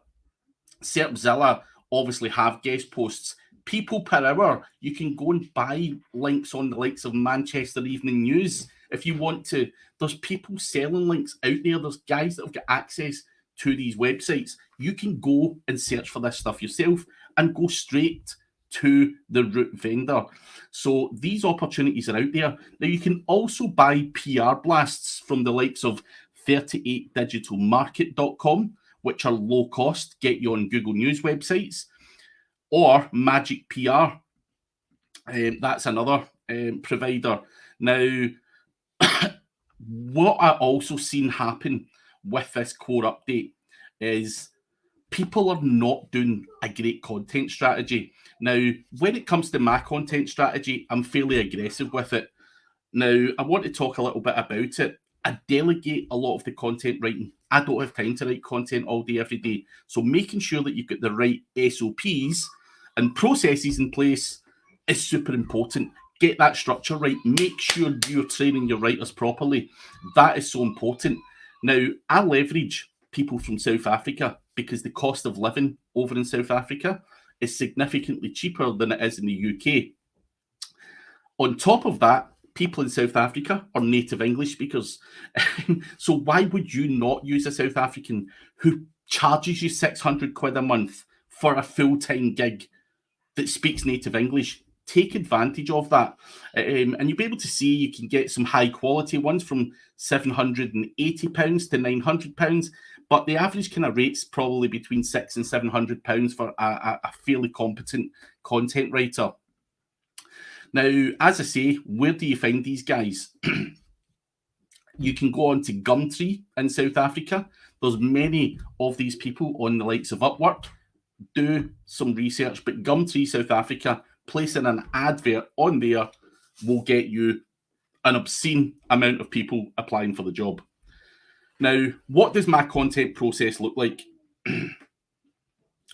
Speaker 3: Serpzilla obviously have guest posts. People per hour, you can go and buy links on the likes of Manchester Evening News if you want to. There's people selling links out there. There's guys that have got access to these websites. You can go and search for this stuff yourself and go straight to the root vendor. So these opportunities are out there. Now, you can also buy PR blasts from the likes of 38digitalmarket.com, which are low cost, get you on Google News websites, or Magic PR. That's another provider. Now, what I also seen happen with this core update is people are not doing a great content strategy. Now, when it comes to my content strategy, I'm fairly aggressive with it. Now, I want to talk a little bit about it. I delegate a lot of the content writing. I don't have time to write content all day, every day. So making sure that you've got the right SOPs and processes in place is super important. Get that structure right. Make sure you're training your writers properly. That is so important. Now, I leverage people from South Africa because the cost of living over in South Africa is significantly cheaper than it is in the UK. On top of that, people in South Africa are native English speakers. So why would you not use a South African who charges you 600 quid a month for a full-time gig that speaks native English? Take advantage of that. And you'll be able to see you can get some high quality ones from £780 to £900, but the average kind of rate's probably between £600 and £700 for a fairly competent content writer. Now, as I say, where do you find these guys? You can go on to Gumtree in South Africa. There's many of these people on the likes of Upwork. Do some research, but Gumtree South Africa, placing an advert on there will get you an obscene amount of people applying for the job. Now, what does my content process look like?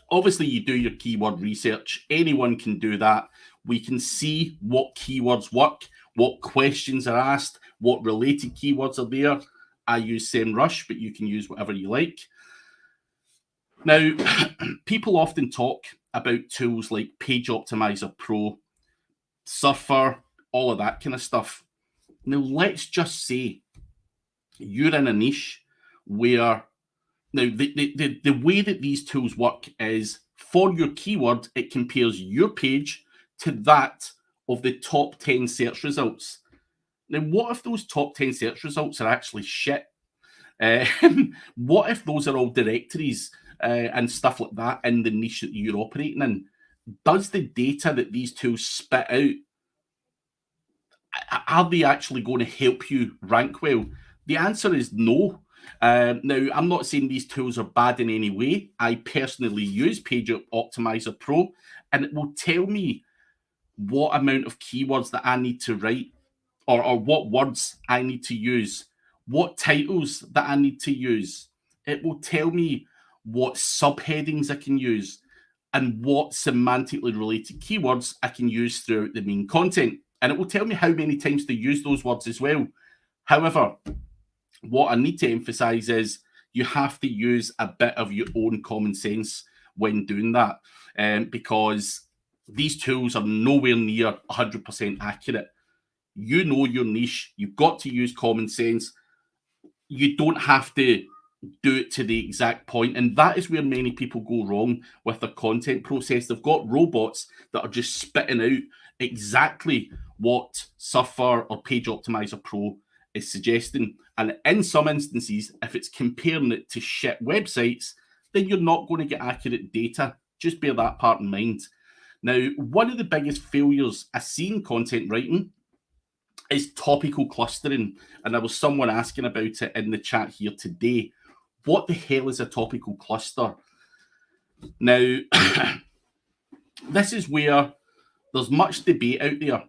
Speaker 3: Obviously, you do your keyword research. Anyone can do that. We can see what keywords work, what questions are asked, what related keywords are there. I use SEMrush, but you can use whatever you like. Now, people often talk about tools like Page Optimizer Pro, Surfer, all of that kind of stuff. Now, let's just say you're in a niche where, now the way that these tools work is for your keyword, it compares your page to that of the top 10 search results. Now, what if those top 10 search results are actually shit? What if those are all directories and stuff like that in the niche that you're operating in? Does the data that these tools spit out, are they actually going to help you rank well? The answer is no. Now, I'm not saying these tools are bad in any way. I personally use Page Optimizer Pro, and it will tell me what amount of keywords that I need to write, or what words I need to use, what titles that I need to use. It will tell me what subheadings I can use and what semantically related keywords I can use throughout the main content. And it will tell me how many times to use those words as well. However, what I need to emphasize is you have to use a bit of your own common sense when doing that, because these tools are nowhere near 100% accurate. You know your niche. You've got to use common sense. You don't have to do it to the exact point. And that is where many people go wrong with their content process. They've got robots that are just spitting out exactly what Surfer or Page Optimizer Pro is suggesting. And in some instances, if it's comparing it to shit websites, then you're not going to get accurate data. Just bear that part in mind. Now, one of the biggest failures I see in content writing is topical clustering. And there was someone asking about it in the chat here today. What the hell is a topical cluster? Now, this is where there's much debate out there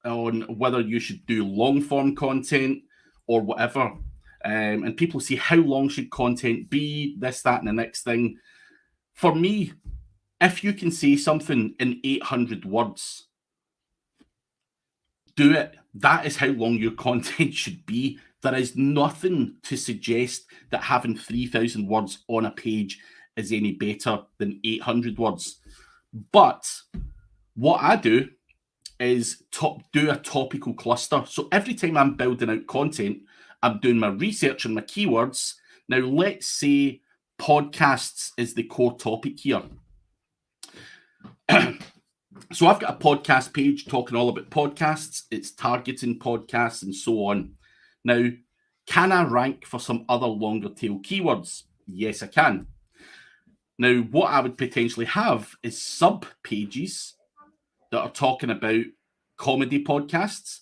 Speaker 3: on whether you should do long form content or whatever. And people say, how long should content be? This, that, and the next thing. For me, if you can say something in 800 words, do it. That is how long your content should be. There is nothing to suggest that having 3,000 words on a page is any better than 800 words. But what I do is do a topical cluster. So every time I'm building out content, I'm doing my research and my keywords. Now, let's say podcasts is the core topic here. So I've got a podcast page talking all about podcasts. It's targeting podcasts and so on. Now, can I rank for some other longer tail keywords? Yes, I can. Now, what I would potentially have is sub pages that are talking about comedy podcasts,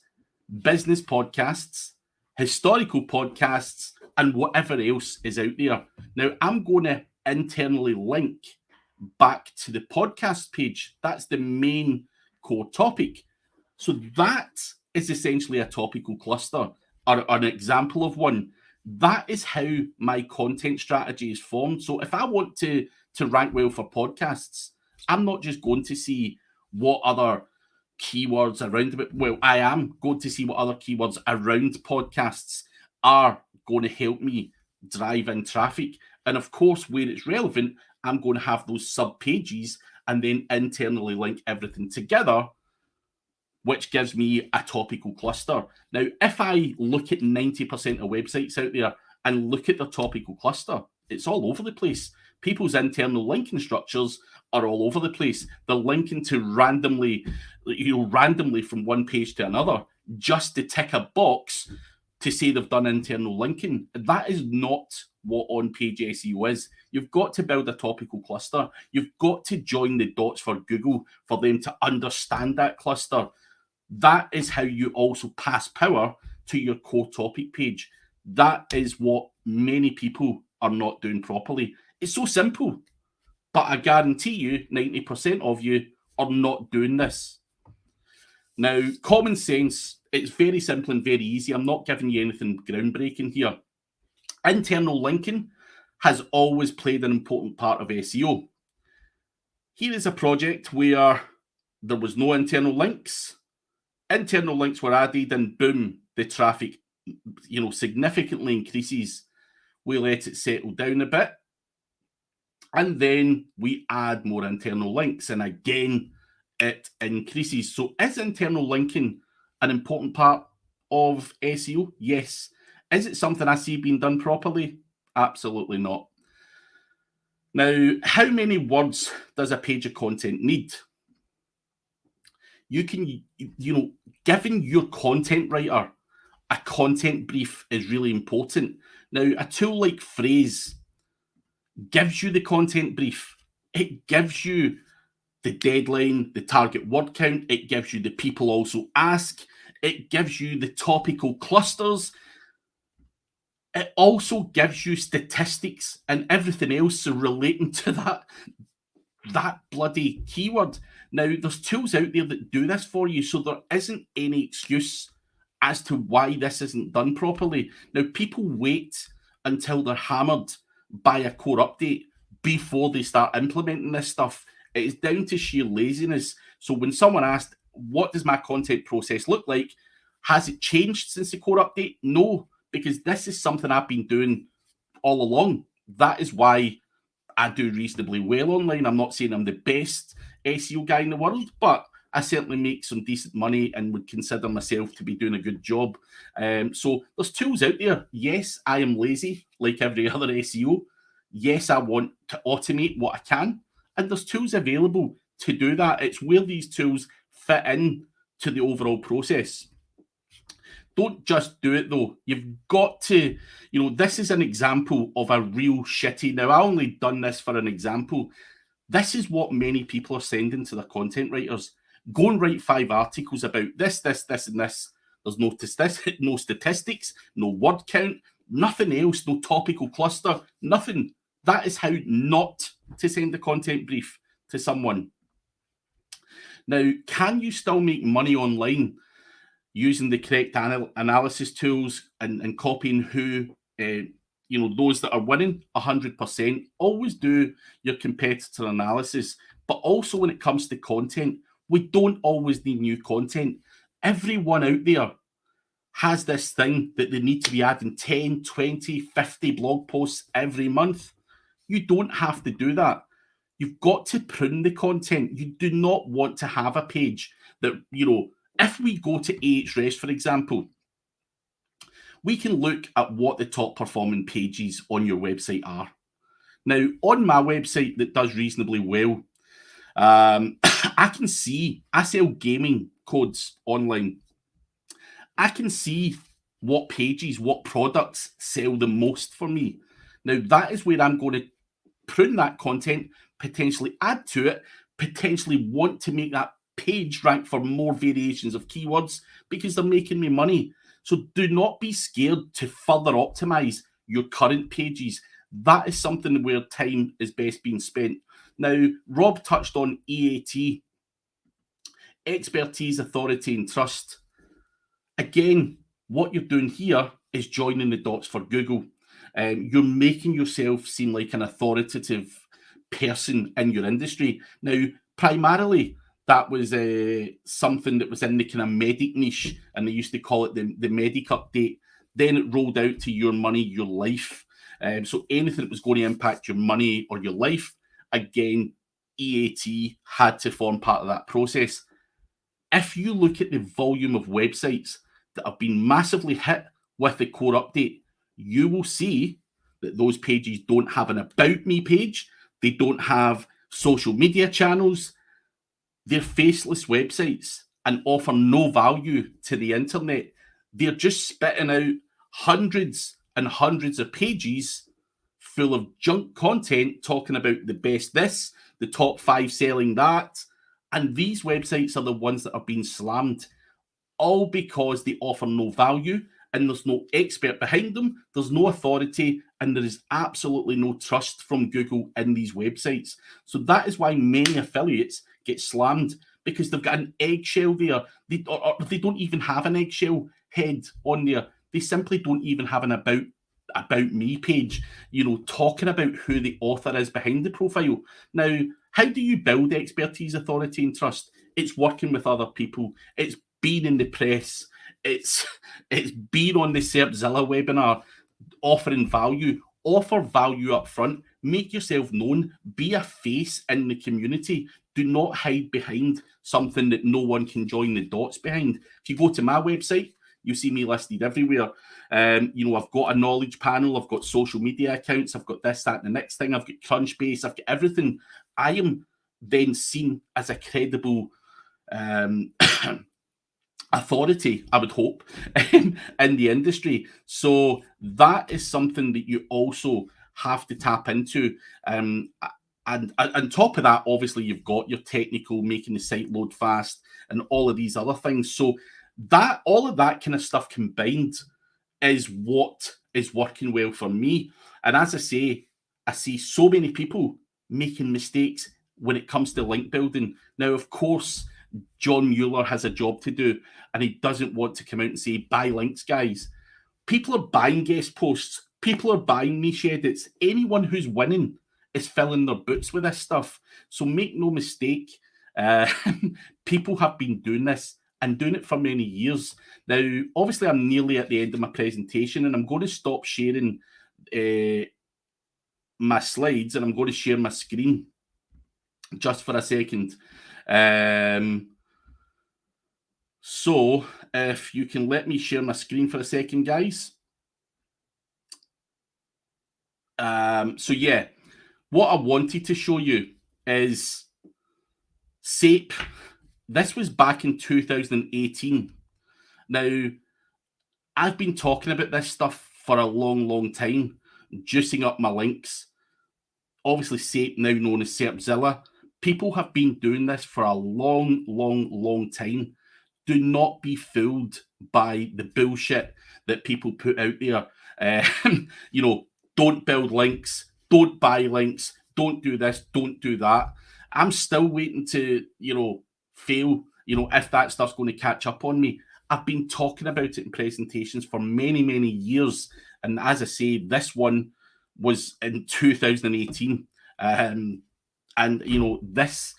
Speaker 3: business podcasts, historical podcasts, and whatever else is out there. Now, I'm going to internally link back to the podcast page. That's the main core topic. So that is essentially a topical cluster, or an example of one. That is how my content strategy is formed. So if I want to rank well for podcasts, I'm not just going to see what other keywords around it. Well, I am going to see what other keywords around podcasts are going to help me drive in traffic. And of course, where it's relevant, I'm going to have those sub pages and then internally link everything together, which gives me a topical cluster. Now, if I look at 90% of websites out there and look at the topical cluster, it's all over the place. People's internal linking structures are all over the place. They're linking to randomly from one page to another just to tick a box to say they've done internal linking. That is not what on-page SEO is. You've got to build a topical cluster. You've got to join the dots for Google for them to understand that cluster. That is how you also pass power to your core topic page. That is what many people are not doing properly. It's so simple, but I guarantee you 90% of you are not doing this. Now, common sense, it's very simple and very easy. I'm not giving you anything groundbreaking here. Internal linking has always played an important part of SEO. Here is a project where there was no internal links. Internal links were added and boom, the traffic, significantly increases. We let it settle down a bit. And then we add more internal links. And again, it increases. So is internal linking an important part of SEO? Yes. Is it something I see being done properly? Absolutely not. Now, how many words does a page of content need? You can, giving your content writer a content brief is really important. Now, a tool like Phrase gives you the content brief. It gives you the deadline, the target word count. It gives you the people also ask. It gives you the topical clusters. It also gives you statistics and everything else relating to that bloody keyword. Now, there's tools out there that do this for you, so there isn't any excuse as to why this isn't done properly. Now, people wait until they're hammered by a core update before they start implementing this stuff. It is down to sheer laziness. So when someone asked, what does my content process look like? Has it changed since the core update? No, because this is something I've been doing all along. That is why I do reasonably well online. I'm not saying I'm the best SEO guy in the world, but I certainly make some decent money and would consider myself to be doing a good job. So there's tools out there. Yes, I am lazy like every other SEO. Yes, I want to automate what I can. And there's tools available to do that. It's where these tools fit in to the overall process. Don't just do it though. You've got to, this is an example of a real shitty. Now, I only done this for an example. This is what many people are sending to their content writers. Go and write 5 articles about this, and this. There's no statistics, no word count, nothing else, no topical cluster, nothing. That is how not to send a content brief to someone. Now, can you still make money online using the correct analysis tools and copying who, those that are winning 100%? Always do your competitor analysis. But also when it comes to content, we don't always need new content. Everyone out there has this thing that they need to be adding 10, 20, 50 blog posts every month. You don't have to do that. You've got to prune the content. You do not want to have a page that, if we go to Ahrefs, for example, we can look at what the top performing pages on your website are. Now, on my website that does reasonably well, I can see, I sell gaming codes online. I can see what pages, what products sell the most for me. Now, that is where I'm going to prune that content, potentially add to it, potentially want to make that page rank for more variations of keywords because they're making me money. So do not be scared to further optimize your current pages. That is something where time is best being spent. Now, Rob touched on EAT, expertise, authority, and trust. Again, what you're doing here is joining the dots for Google. You're making yourself seem like an authoritative person in your industry. Now, primarily, that was something that was in the kind of medic niche, and they used to call it the medic update. Then it rolled out to your money, your life. So anything that was going to impact your money or your life, again, EAT had to form part of that process. If you look at the volume of websites that have been massively hit with the core update, you will see that those pages don't have an About Me page. They don't have social media channels. They're faceless websites and offer no value to the internet. They're just spitting out hundreds and hundreds of pages full of junk content talking about the best this, the top 5 selling that. And these websites are the ones that are being slammed, all because they offer no value and there's no expert behind them, there's no authority, and there is absolutely no trust from Google in these websites. So that is why many affiliates get slammed, because they've got an eggshell there. They don't even have an eggshell head on there. They simply don't even have an about me page, talking about who the author is behind the profile. Now, how do you build expertise, authority, and trust? It's working with other people. It's being in the press. It's being on the Serpzilla webinar, offering value. Offer value up front. Make yourself known. Be a face in the community. Do not hide behind something that no one can join the dots behind. If you go to my website, you see me listed everywhere. I've got a knowledge panel. I've got social media accounts. I've got this, that, and the next thing. I've got Crunchbase. I've got everything. I am then seen as a credible authority, I would hope, in the industry. So that is something that you also have to tap into. And on top of that, obviously, you've got your technical, making the site load fast, and all of these other things. So that all of that kind of stuff combined is what is working well for me. And as I say, I see so many people making mistakes when it comes to link building. Now, of course, John Mueller has a job to do, and he doesn't want to come out and say, buy links, guys. People are buying guest posts. People are buying niche edits. Anyone who's winning is filling their boots with this stuff. So make no mistake, people have been doing this and doing it for many years. Now, obviously, I'm nearly at the end of my presentation, and I'm going to stop sharing my slides, and I'm going to share my screen just for a second. So if you can let me share my screen for a second, guys. So yeah, what I wanted to show you is SEP. This was back in 2018. Now, I've been talking about this stuff for a long time, juicing up my links. Obviously, SEP, now known as Serpzilla. People have been doing this for a long time. Do not be fooled by the bullshit that people put out there. You know, don't build links, don't buy links, don't do this, don't do that. I'm still waiting to, fail, if that stuff's going to catch up on me. I've been talking about it in presentations for many years. And as I say, this one was in 2018. And, this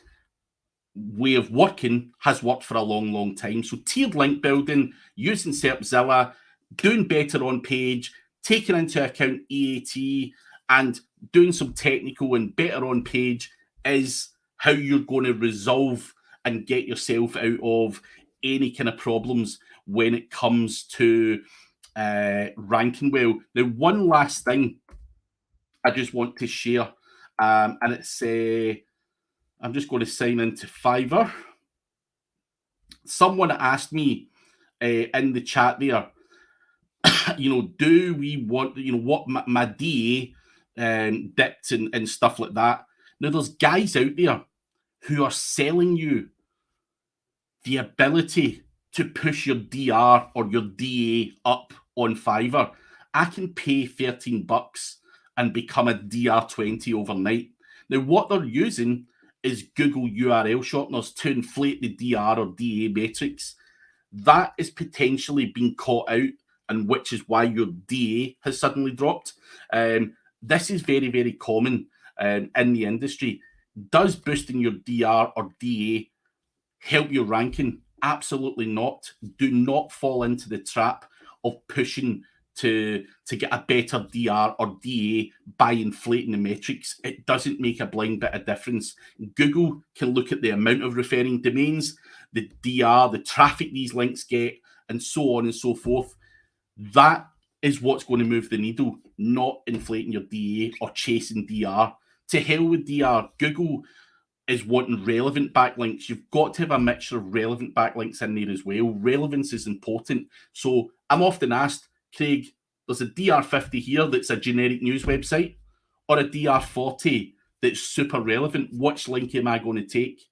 Speaker 3: way of working has worked for a long time. So tiered link building, using Serpzilla, doing better on page, taking into account EAT, and doing some technical and better on page is how you're going to resolve and get yourself out of any kind of problems when it comes to ranking well. Now, one last thing I just want to share, and it's I'm just going to sign into Fiverr. Someone asked me in the chat there, do we want, what my DA dipped and stuff like that. Now, there's guys out there who are selling you the ability to push your DR or your DA up on Fiverr. I can pay $13 and become a DR20 overnight. Now, what they're using is Google URL shorteners to inflate the DR or DA metrics. That is potentially being caught out, and which is why your DA has suddenly dropped. This is very common in the industry. Does boosting your DR or DA help your ranking? Absolutely not. Do not fall into the trap of pushing to get a better DR or DA by inflating the metrics. It doesn't make a blind bit of difference. Google can look at the amount of referring domains, the DR, the traffic these links get, and so on and so forth. That is what's going to move the needle, not inflating your DA or chasing DR. To hell with DR. Google is wanting relevant backlinks. You've got to have a mixture of relevant backlinks in there as well. Relevance is important. So I'm often asked, Craig, there's a DR50 here that's a generic news website, or a DR40 that's super relevant. Which link am I going to take?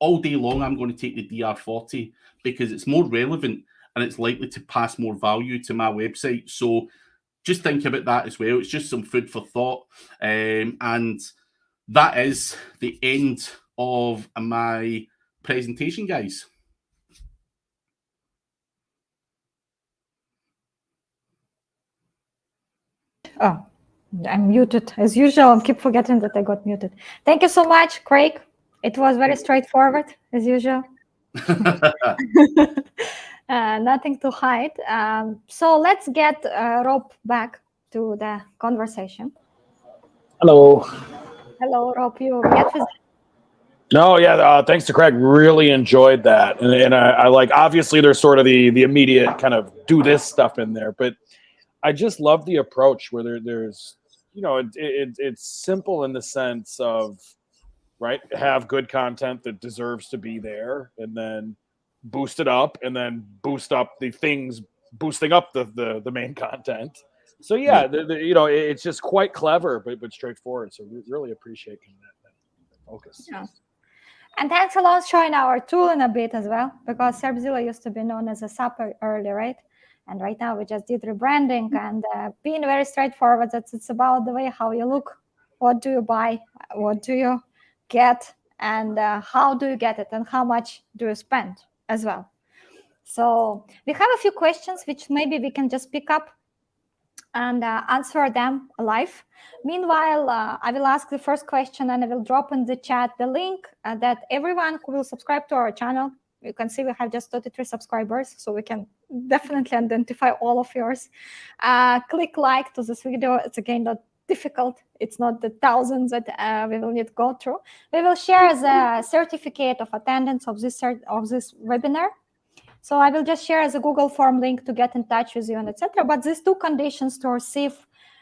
Speaker 3: All day long, I'm going to take the DR40 because it's more relevant and it's likely to pass more value to my website. So just think about that as well. It's just some food for thought. And that is the end of my presentation, guys.
Speaker 1: Oh, I'm muted as usual. I keep forgetting that I got muted. Thank you so much, Craig. It was very straightforward as usual. Nothing to hide. So let's get Rob back to the conversation.
Speaker 2: Hello.
Speaker 1: Hello, Rob. You get with
Speaker 2: No, yeah, thanks to Craig. Really enjoyed that, and I like. Obviously, there's sort of the immediate kind of do this stuff in there, but I just love the approach where there's, it's simple in the sense of, right, have good content that deserves to be there, and then boost it up, and then boost up the things, boosting up the main content. So yeah, it's just quite clever, but straightforward. So we really appreciate that focus.
Speaker 1: Yeah. And thanks a lot showing our tool in a bit as well, because Serpzilla used to be known as a SAP earlier, right? And right now we just did rebranding and being very straightforward. It's about the way how you look, what do you buy, what do you get, and how do you get it, and how much do you spend as well. So we have a few questions which maybe we can just pick up and answer them live. Meanwhile, I will ask the first question and I will drop in the chat the link that everyone who will subscribe to our channel, you can see we have just 33 subscribers, so we can definitely identify all of yours. Click like to this video. It's again not difficult. It's not the thousands that we will need to go through. We will share the certificate of attendance of this webinar. So I will just share as a Google form link to get in touch with you and etc. But these 2 conditions to receive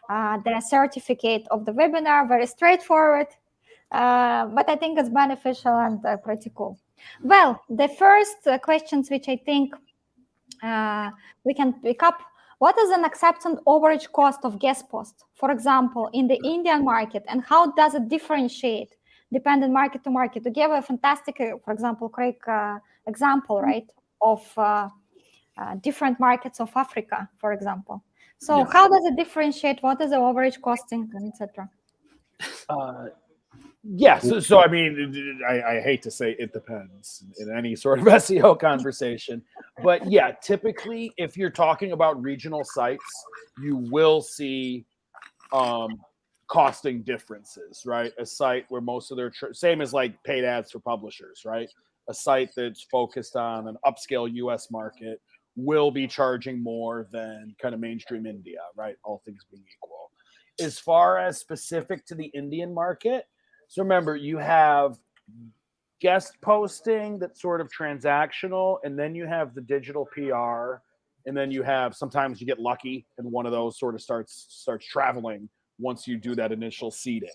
Speaker 1: the certificate of the webinar, very straightforward, but I think it's beneficial and pretty cool. Well, the first questions which I think we can pick up. What is an acceptable average cost of guest post, for example, in the Indian market, and how does it differentiate depending market to market? To give a fantastic, for example, Craig example, right, of different markets of Africa, for example. So how does it differentiate? What is the average costing, etc.?
Speaker 2: Yes. So I mean, I hate to say it depends in any sort of SEO conversation, but yeah, typically if you're talking about regional sites, you will see costing differences, right? A site where most of their same as like paid ads for publishers, right? A site that's focused on an upscale US market will be charging more than kind of mainstream India, right? All things being equal. As far as specific to the Indian market, so remember, you have guest posting that's sort of transactional, and then you have the digital PR, and then you have sometimes you get lucky and one of those sort of starts traveling once you do that initial seeding.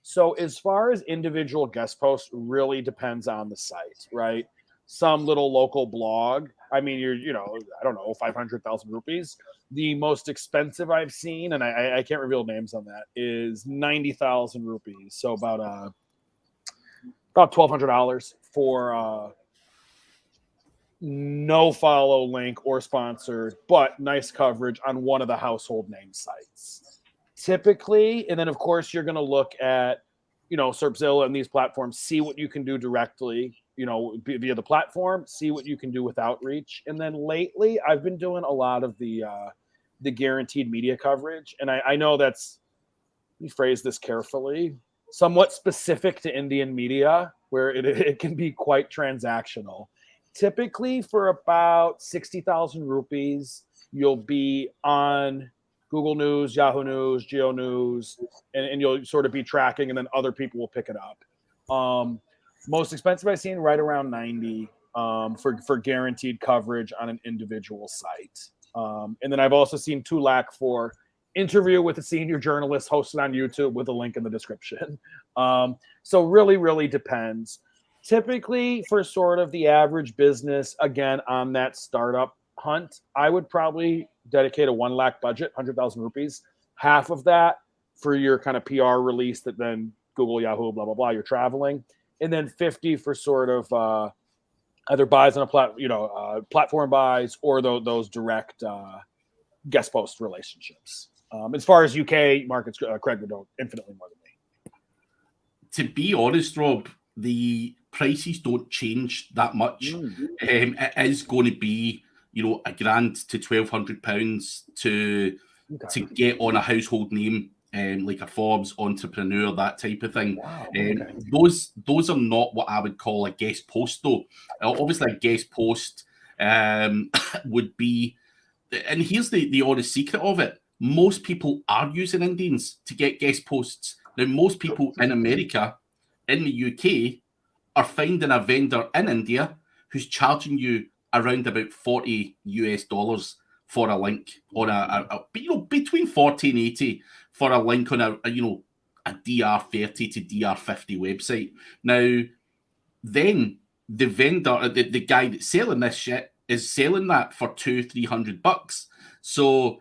Speaker 2: So as far as individual guest posts, really depends on the site, right? Some little local blog, I mean, I don't know, 500,000 rupees. The most expensive I've seen, and I can't reveal names on that, is 90,000 rupees. So about $1,200 for no follow link or sponsored, but nice coverage on one of the household name sites. Typically, and then of course you're going to look at, Serpzilla and these platforms, see what you can do directly, via the platform, see what you can do with outreach. And then lately I've been doing a lot of the guaranteed media coverage. And I know that's, let me phrase this carefully, somewhat specific to Indian media, where it can be quite transactional. Typically for about 60,000 rupees, you'll be on Google News, Yahoo News, Geo News, and you'll sort of be tracking, and then other people will pick it up. Most expensive I've seen right around 90 for guaranteed coverage on an individual site. And then I've also seen 2 lakh for interview with a senior journalist hosted on YouTube with a link in the description. So really, really depends. Typically for sort of the average business, again, on that startup hunt, I would probably dedicate a 1 lakh budget, 100,000 rupees, half of that for your kind of PR release that then Google, Yahoo, blah, blah, blah, you're traveling. And then 50 for sort of either buys on a platform buys or those direct guest post relationships. As far as UK markets, Craig would know infinitely more than me.
Speaker 3: To be honest, Rob, the prices don't change that much. It is going to be, £1,000 to £1,200 to get on a household name, like a Forbes entrepreneur, that type of thing.
Speaker 2: Wow,
Speaker 3: Those are not what I would call a guest post, though. Obviously, a guest post would be, and here's the honest secret of it. Most people are using Indians to get guest posts. Now, most people in America, in the UK, are finding a vendor in India who's charging you around about $40 US for a link on between 40 and 80 for a link on a DR30 to DR50 website. Now, then the vendor, the guy that's selling this shit is selling that for $200-300. So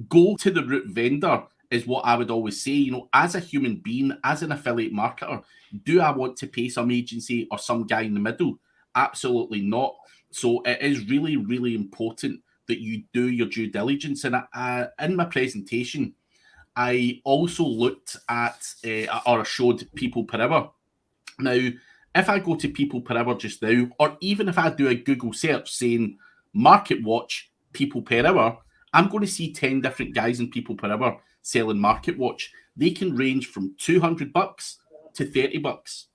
Speaker 3: go to the root vendor is what I would always say. As a human being, as an affiliate marketer, do I want to pay some agency or some guy in the middle? Absolutely not. So it is really, really important that you do your due diligence. And in my presentation, I also looked at or showed people per hour. Now, if I go to people per hour just now, or even if I do a Google search saying market watch people per hour, I'm going to see 10 different guys in people per hour selling market watch. They can range from $200 to $30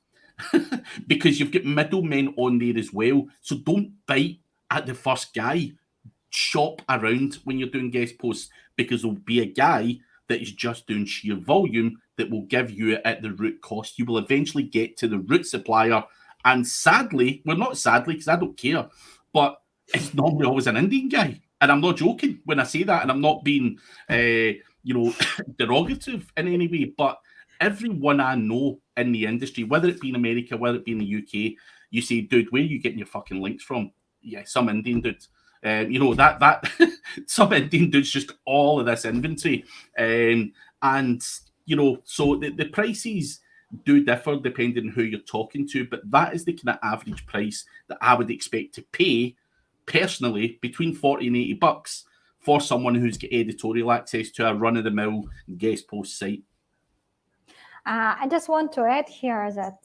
Speaker 3: because you've got middlemen on there as well. So don't bite at the first guy. Shop around when you're doing guest posts, because there'll be a guy that is just doing sheer volume that will give you it at the root cost. You will eventually get to the root supplier. And sadly, well, not sadly, because I don't care, but it's normally always an Indian guy. And I'm not joking when I say that, and I'm not being, derogative in any way, but everyone I know in the industry, whether it be in America, whether it be in the UK, you say, dude, where are you getting your fucking links from? Yeah, some Indian dude. That some Indian dude's just all of this inventory. So the prices do differ depending on who you're talking to, but that is the kind of average price that I would expect to pay personally, between 40 and 80 bucks for someone who's got editorial access to a run-of-the-mill guest post site.
Speaker 1: I just want to add here that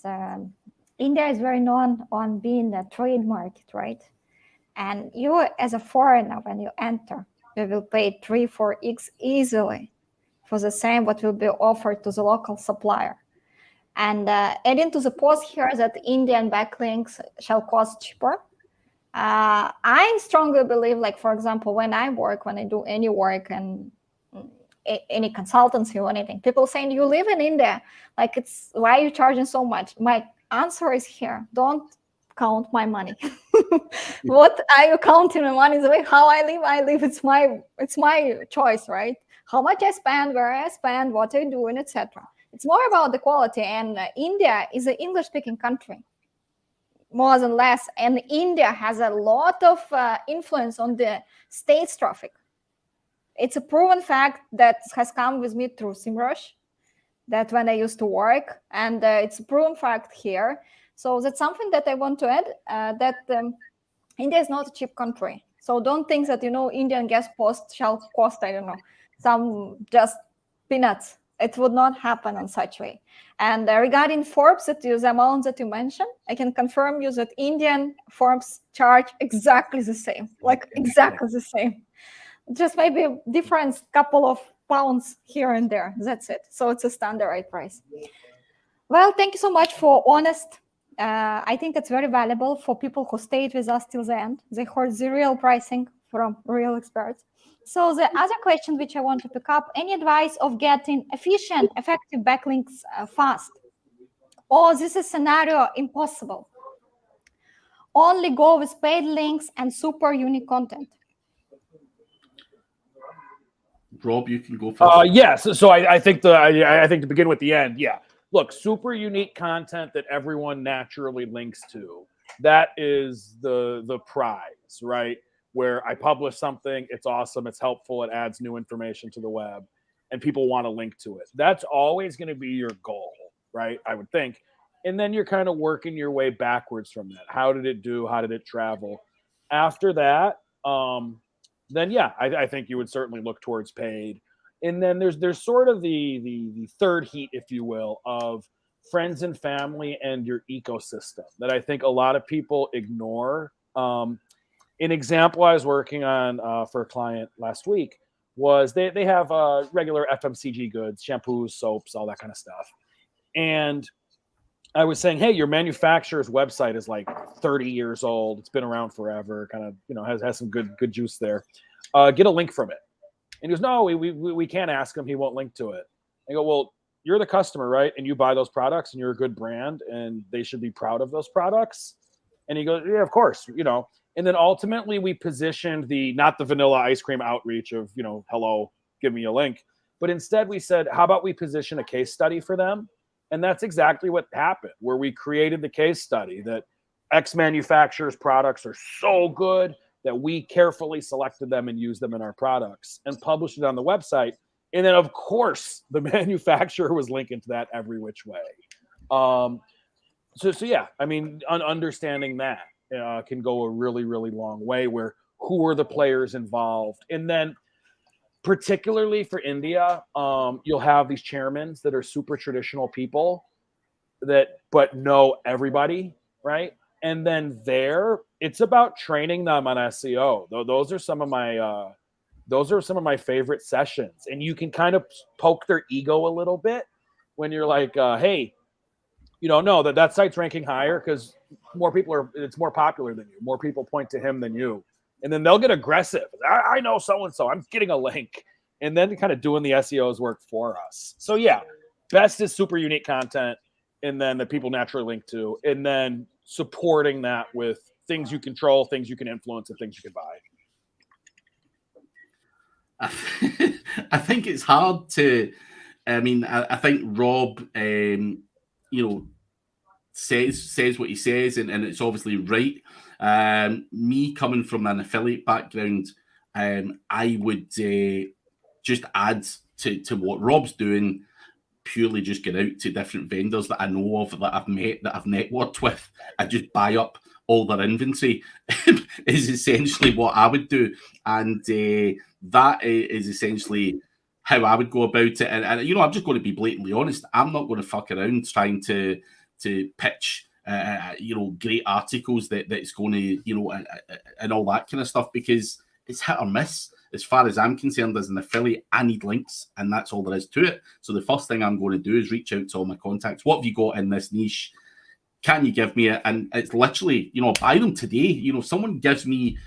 Speaker 1: India is very known on being a trade market, right? And you, as a foreigner, when you enter, you will pay 3-4x easily for the same what will be offered to the local supplier. And adding to the post here that Indian backlinks shall cost cheaper. I strongly believe, like, for example, when I do any work and any consultancy or anything, people saying, you live in India, like, why are you charging so much? My answer is here, don't count my money. What are you counting my money? The way how I live, it's my choice, right? How much I spend, where I spend, what I do, and etc. It's more about the quality, and India is an English-speaking country, more than less, and India has a lot of influence on the state's traffic. It's a proven fact that has come with me through SEMrush, that when I used to work, and it's a proven fact here. So that's something that I want to add, that India is not a cheap country. So don't think that, Indian guest post shall cost, I don't know, some just peanuts. It would not happen in such way. And regarding Forbes, the amount that you mentioned, I can confirm you that Indian Forbes charge exactly the same, exactly the same. Just maybe a difference, couple of pounds here and there. That's it. So it's a standardized price. Well, thank you so much for honest. I think it's very valuable for people who stayed with us till the end. They heard the real pricing from real experts. So the other question which I want to pick up, any advice of getting efficient, effective backlinks fast? Or this is scenario impossible? Only go with paid links and super unique content.
Speaker 3: Rob, you can go first.
Speaker 2: Yes. So I think to begin with the end, yeah. Look, super unique content that everyone naturally links to. That is the prize, right? Where I publish something, it's awesome, it's helpful, it adds new information to the web, and people want to link to it. That's always going to be your goal, right? I would think. And then you're kind of working your way backwards from that. How did it do? How did it travel? After that, then yeah, I think you would certainly look towards paid. And then there's sort of the third heat, if you will, of friends and family and your ecosystem that I think a lot of people ignore. An example I was working on for a client last week was they have regular FMCG goods, shampoos, soaps, all that kind of stuff. And I was saying, hey, your manufacturer's website is like 30 years old. It's been around forever, kind of, has some good juice there. Get a link from it. And he goes, no, we can't ask him. He won't link to it. I go, well, you're the customer, right? And you buy those products and you're a good brand and they should be proud of those products. And he goes, yeah, of course, And then ultimately we positioned not the vanilla ice cream outreach of, hello, give me a link. But instead we said, how about we position a case study for them? And that's exactly what happened, where we created the case study that X manufacturer's products are so good that we carefully selected them and used them in our products and published it on the website. And then, of course, the manufacturer was linking to that every which way. So yeah, I mean, understanding that can go a really, really long way, where who are the players involved? And then particularly for India, you'll have these chairmen that are super traditional people but know everybody, right? And then it's about training them on SEO. Those are some of my favorite sessions. And you can kind of poke their ego a little bit when you're like, hey, no, that site's ranking higher because it's more popular than you. More people point to him than you. And then they'll get aggressive. I know so-and-so, I'm getting a link. And then kind of doing the SEO's work for us. So yeah, best is super unique content, and then that people naturally link to, and then supporting that with things you control, things you can influence, and things you can buy?
Speaker 3: I think it's hard to. I mean, I think Rob, says what he says, and it's obviously right. Me coming from an affiliate background, I would just add to what Rob's doing. Purely just get out to different vendors that I know of, that I've met, that I've networked with. I just buy up all their inventory is essentially what I would do. And that is essentially how I would go about it. And I'm just going to be blatantly honest. I'm not going to fuck around trying to pitch, great articles that's going to, and all that kind of stuff, because it's hit or miss. As far as I'm concerned, as an affiliate, I need links, and that's all there is to it. So the first thing I'm going to do is reach out to all my contacts. What have you got in this niche? Can you give me it? And it's literally, buy them today. If someone gives me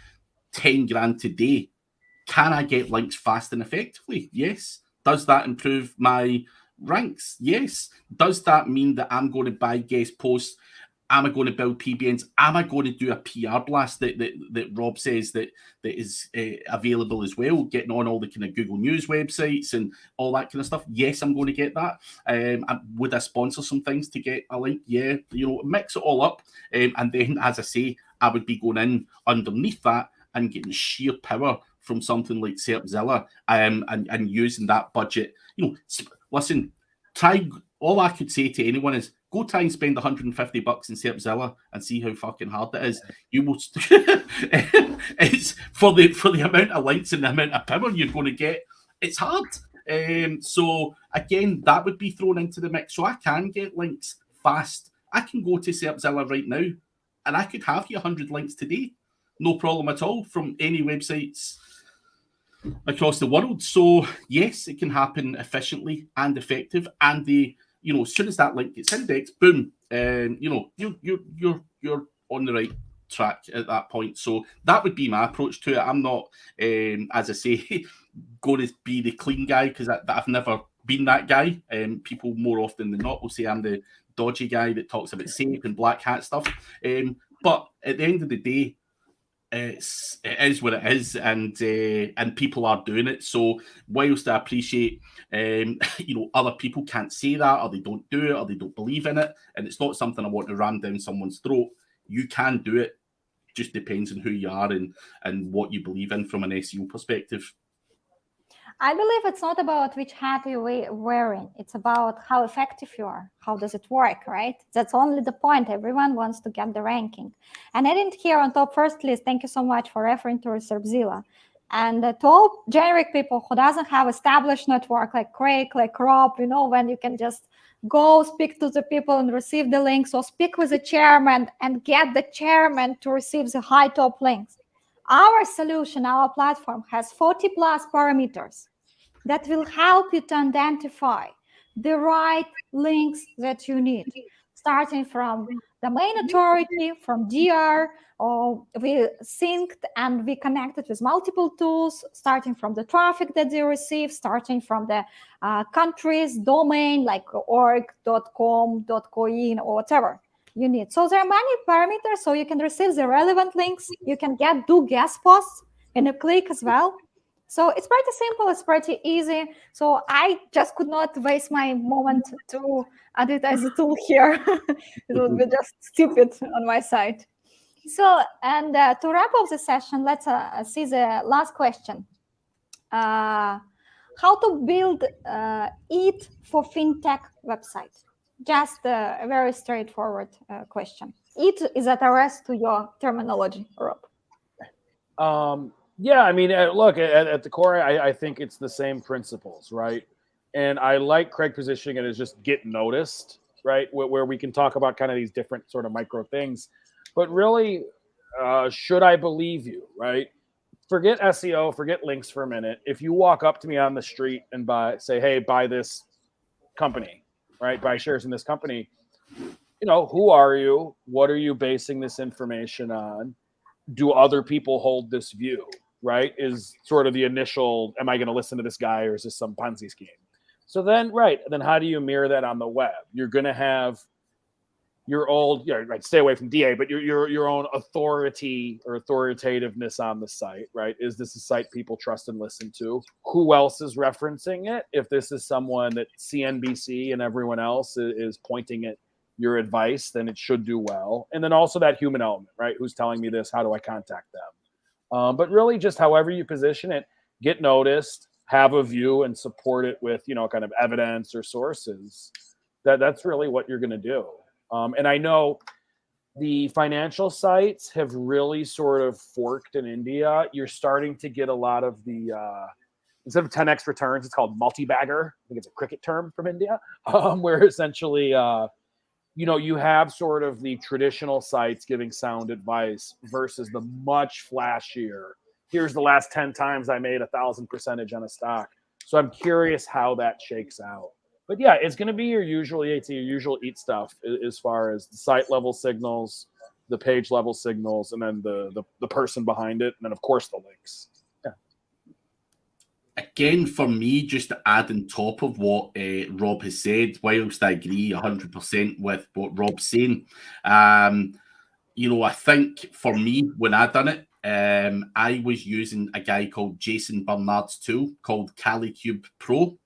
Speaker 3: 10 grand today, can I get links fast and effectively? Yes. Does that improve my ranks? Yes. Does that mean that I'm going to buy guest posts? Am I going to build PBNs? Am I going to do a PR blast that Rob says that is available as well, getting on all the kind of Google News websites and all that kind of stuff? Yes, I'm going to get that. Would I sponsor some things to get a link? Yeah, mix it all up. And then, as I say, I would be going in underneath that and getting sheer power from something like Serpzilla, and using that budget. Listen, all I could say to anyone is, go try and spend $150 in Serpzilla and see how fucking hard it is. You will. It's for the amount of links and the amount of power you're going to get. It's hard. So again, that would be thrown into the mix. So I can get links fast. I can go to Serpzilla right now, and I could have you 100 links today, no problem at all, from any websites across the world. So yes, it can happen efficiently and effective, and as soon as that link gets indexed, boom, you're on the right track at that point. So that would be my approach to it. I'm not, as I say, going to be the clean guy, because I've never been that guy. People more often than not will say I'm the dodgy guy that talks about safe and black hat stuff. But at the end of the day, it is what it is, and people are doing it. So whilst I appreciate, other people can't say that, or they don't do it, or they don't believe in it, and it's not something I want to ram down someone's throat. You can do it. Just depends on who you are and what you believe in from an SEO perspective.
Speaker 1: I believe it's not about which hat you're wearing. It's about how effective you are. How does it work, right? That's only the point. Everyone wants to get the ranking. And I didn't hear on top first list, thank you so much for referring to Serpzilla. And to all generic people who doesn't have established network like Craig, like Rob, when you can just go speak to the people and receive the links, or speak with the chairman and get the chairman to receive the high top links. Our solution, our platform has 40 plus parameters that will help you to identify the right links that you need, starting from domain authority, from DR, or we synced and we connected with multiple tools, starting from the traffic that they receive, starting from the countries, domain, like org, .com, .coin, or whatever you need. So there are many parameters, so you can receive the relevant links. You can do guest posts in a click as well. So it's pretty simple. It's pretty easy. So I just could not waste my moment to advertise the tool here. It would be just stupid on my side. So, and to wrap up the session, let's see the last question. How to build it for fintech website? Just a very straightforward question. It is at a rest to your terminology, Rob.
Speaker 2: Yeah, I mean, look, at the core, I think it's the same principles, right? And I like Craig positioning it as just get noticed, right? Where we can talk about kind of these different sort of micro things. But really, should I believe you, right? Forget SEO, forget links for a minute. If you walk up to me on the street and say, hey, buy this company, right? Buy shares in this company. Who are you? What are you basing this information on? Do other people hold this view, right? Is sort of the initial, am I going to listen to this guy, or is this some Ponzi scheme? So then, right, then how do you mirror that on the web? You're going to have your old, right, stay away from DA, but your own authority or authoritativeness on the site, right? Is this a site people trust and listen to? Who else is referencing it? If this is someone that CNBC and everyone else is pointing at your advice, then it should do well. And then also that human element, right? Who's telling me this? How do I contact them? But really just however you position it, get noticed, have a view, and support it with, kind of evidence or sources. That's really what you're going to do. And I know the financial sites have really sort of forked in India. You're starting to get a lot of the, instead of 10x returns, it's called multi-bagger. I think it's a cricket term from India, where essentially, you have sort of the traditional sites giving sound advice versus the much flashier, here's the last 10 times I made 1,000% on a stock. So I'm curious how that shakes out. But yeah, it's going to be your usual eat stuff as far as the site level signals, the page level signals, and then the person behind it, and then of course the links. Yeah.
Speaker 3: Again, for me, just to add on top of what Rob has said, whilst I agree 100% with what Rob's saying, I think for me, when I done it, I was using a guy called Jason Bernard's tool called CaliCube Pro.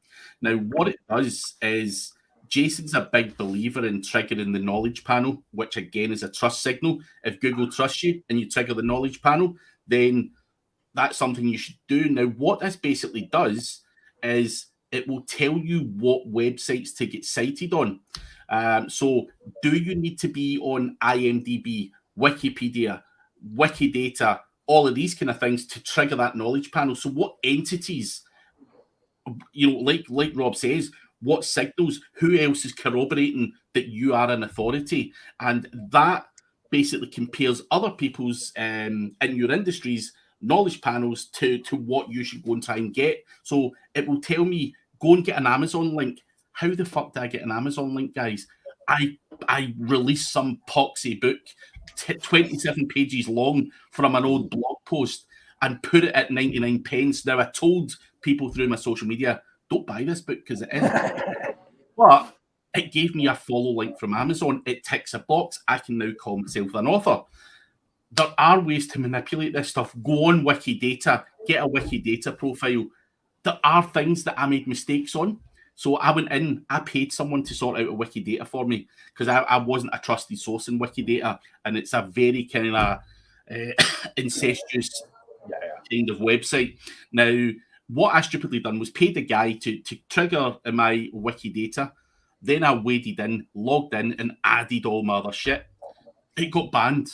Speaker 3: Now, what it does is Jason's a big believer in triggering the knowledge panel, which again is a trust signal. If Google trusts you and you trigger the knowledge panel, then that's something you should do. Now, what this basically does is it will tell you what websites to get cited on. So do you need to be on IMDb, Wikipedia, Wikidata, all of these kind of things to trigger that knowledge panel? So what entities, like Rob says, what signals, who else is corroborating that you are an authority? And that basically compares other people's in your industry's knowledge panels to what you should go and try and get. So it will tell me, go and get an Amazon link. How the fuck did I get an Amazon link, guys? I released some poxy book, 27 pages long from an old blog post, and put it at 99 pence. Now, I told people through my social media, don't buy this book because it is. But it gave me a follow link from Amazon. It ticks a box. I can now call myself an author. There are ways to manipulate this stuff. Go on Wikidata, get a Wikidata profile. There are things that I made mistakes on. So I went in, I paid someone to sort out a Wikidata for me because I wasn't a trusted source in Wikidata. And it's a very kind of incestuous kind of website. Now, what I stupidly done was pay the guy to trigger my Wikidata. Then I waded in, logged in, and added all my other shit. It got banned.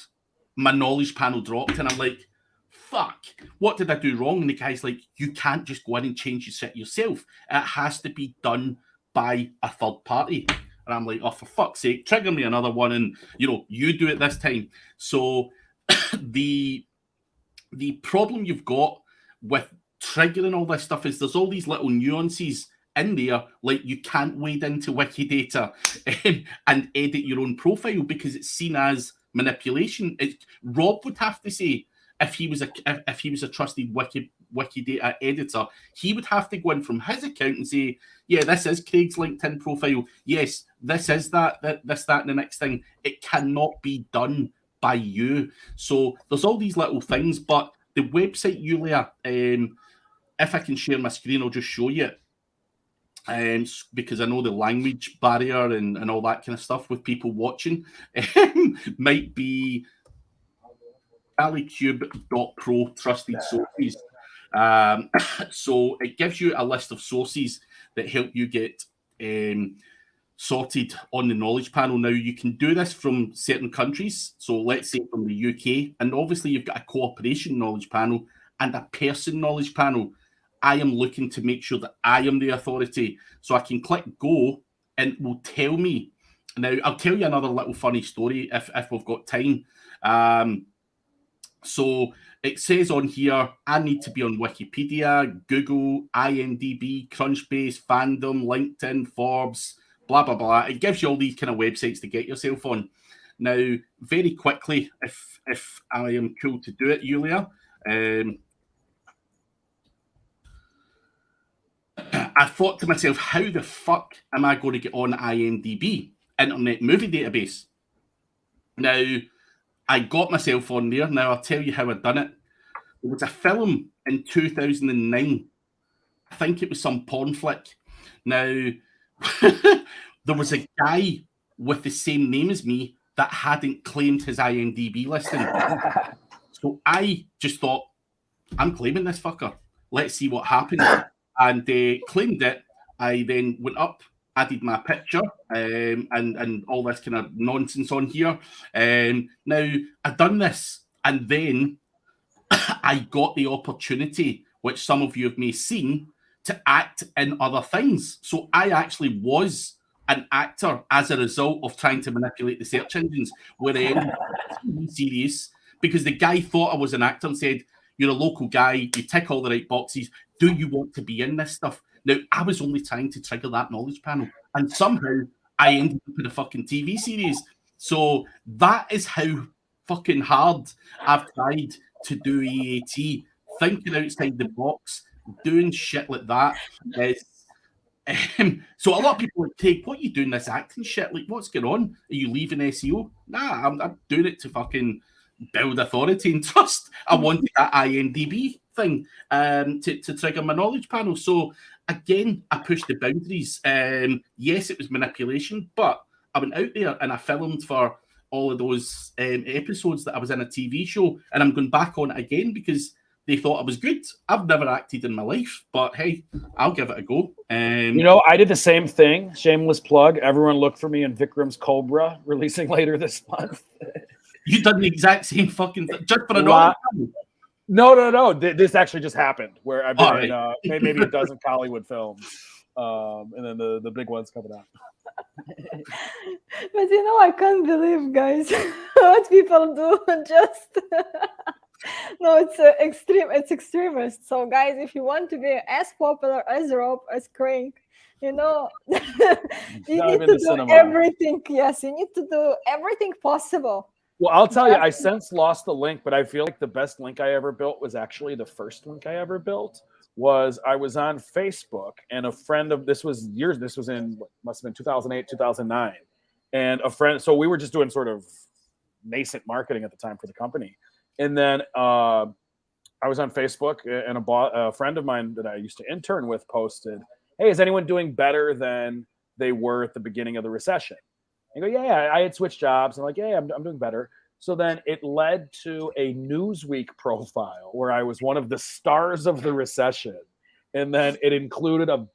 Speaker 3: My knowledge panel dropped, and I'm like, fuck, what did I do wrong? And the guy's like, you can't just go in and change your set yourself. It has to be done by a third party. And I'm like, oh, for fuck's sake, trigger me another one, and you do it this time. So the problem you've got with triggering all this stuff is there's all these little nuances in there, like you can't wade into Wikidata and edit your own profile because it's seen as manipulation. Rob would have to say, if he was a trusted Wikidata editor, he would have to go in from his account and say, yeah, this is Craig's LinkedIn profile. Yes, this is that, and the next thing. It cannot be done by you. So there's all these little things, but the website, Yulia, if I can share my screen, I'll just show you it. Because I know the language barrier and all that kind of stuff with people watching might be calicube.pro trusted sources. So it gives you a list of sources that help you get sorted on the knowledge panel. Now, you can do this from certain countries. So let's say from the UK, and obviously you've got a cooperation knowledge panel and a person knowledge panel. I am looking to make sure that I am the authority. So I can click go and it will tell me. Now, I'll tell you another little funny story if we've got time. So it says on here, I need to be on Wikipedia, Google, IMDb, Crunchbase, Fandom, LinkedIn, Forbes, blah, blah, blah. It gives you all these kind of websites to get yourself on. Now, very quickly, if I am cool to do it, Yulia, I thought to myself, how the fuck am I going to get on IMDb, Internet Movie Database? Now, I got myself on there. Now, I'll tell you how I done it. There was a film in 2009. I think it was some porn flick. Now, there was a guy with the same name as me that hadn't claimed his IMDb listing. So I just thought, I'm claiming this fucker. Let's see what happens. And claimed it. I then went up, added my picture, and all this kind of nonsense on here. Now, I've done this, and then I got the opportunity, which some of you have may seen, to act in other things. So I actually was an actor as a result of trying to manipulate the search engines within TV series, because the guy thought I was an actor and said, you're a local guy, you tick all the right boxes, do you want to be in this stuff? Now, I was only trying to trigger that knowledge panel, and somehow I ended up in a fucking TV series. So that is how fucking hard I've tried to do EAT, thinking outside the box, doing shit like that. So a lot of people would take, what are you doing this acting shit? Like, what's going on? Are you leaving SEO? Nah, I'm doing it to fucking build authority and trust. I wanted that IMDb thing to trigger my knowledge panel. So again, I pushed the boundaries. Yes, it was manipulation, but I went out there and I filmed for all of those episodes that I was in a TV show, and I'm going back on it again because they thought I was good. I've never acted in my life, but hey, I'll give it a go.
Speaker 2: You know, I did the same thing. Shameless plug. Everyone look for me in Vikram's Cobra, releasing later this month.
Speaker 3: You done the exact same fucking thing, just for a knowledge panel.
Speaker 2: No. This actually just happened, where I've been in maybe a dozen Hollywood films, and then the big one's coming out.
Speaker 1: But you know, I can't believe, guys, what people do. Just no, it's extreme. It's extremist. So, guys, if you want to be as popular as Rob, as Craig, you know, you need to do everything. Yes, you need to do everything possible.
Speaker 2: Well, I'll tell you, I since lost the link, but I feel like the best link I ever built was actually the first link I ever built. I was on Facebook, and a friend of this was in must have been 2008, 2009, and a friend. So we were just doing sort of nascent marketing at the time for the company, and then I was on Facebook, and a friend of mine that I used to intern with posted, "Hey, is anyone doing better than they were at the beginning of the recession?" I go, yeah, I had switched jobs. I'm like, yeah, I'm doing better. So then it led to a Newsweek profile where I was one of the stars of the recession. And then it included a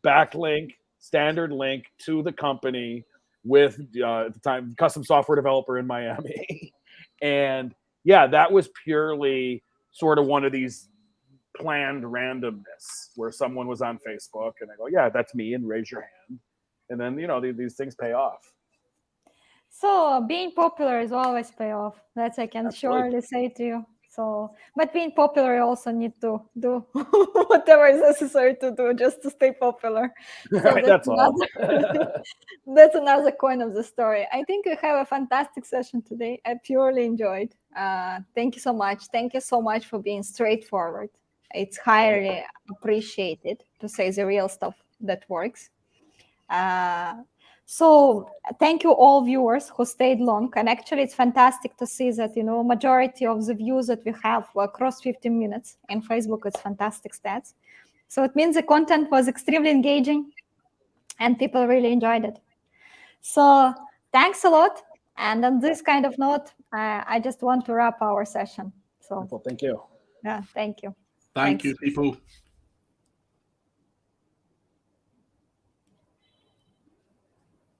Speaker 2: backlink, standard link to the company with, at the time, custom software developer in Miami. And yeah, that was purely sort of one of these planned randomness where someone was on Facebook and I go, yeah, that's me, and raise your hand. And then, you know, these things pay off.
Speaker 1: So being popular is always pay off. That I can surely say to you. So, but being popular, you also need to do whatever is necessary to do just to stay popular. So
Speaker 2: right, that's all.
Speaker 1: That's another coin of the story. I think we have a fantastic session today. I purely enjoyed. Thank you so much. Thank you so much for being straightforward. It's highly appreciated, to say the real stuff that works. So thank you all viewers who stayed long, and actually it's fantastic to see that, you know, majority of the views that we have were across 15 minutes. In Facebook, it's fantastic stats. So it means the content was extremely engaging and people really enjoyed it. So thanks a lot. And on this kind of note, I just want to wrap our session. So
Speaker 2: well, thank you.
Speaker 1: Yeah, thank you.
Speaker 3: Thank you, people.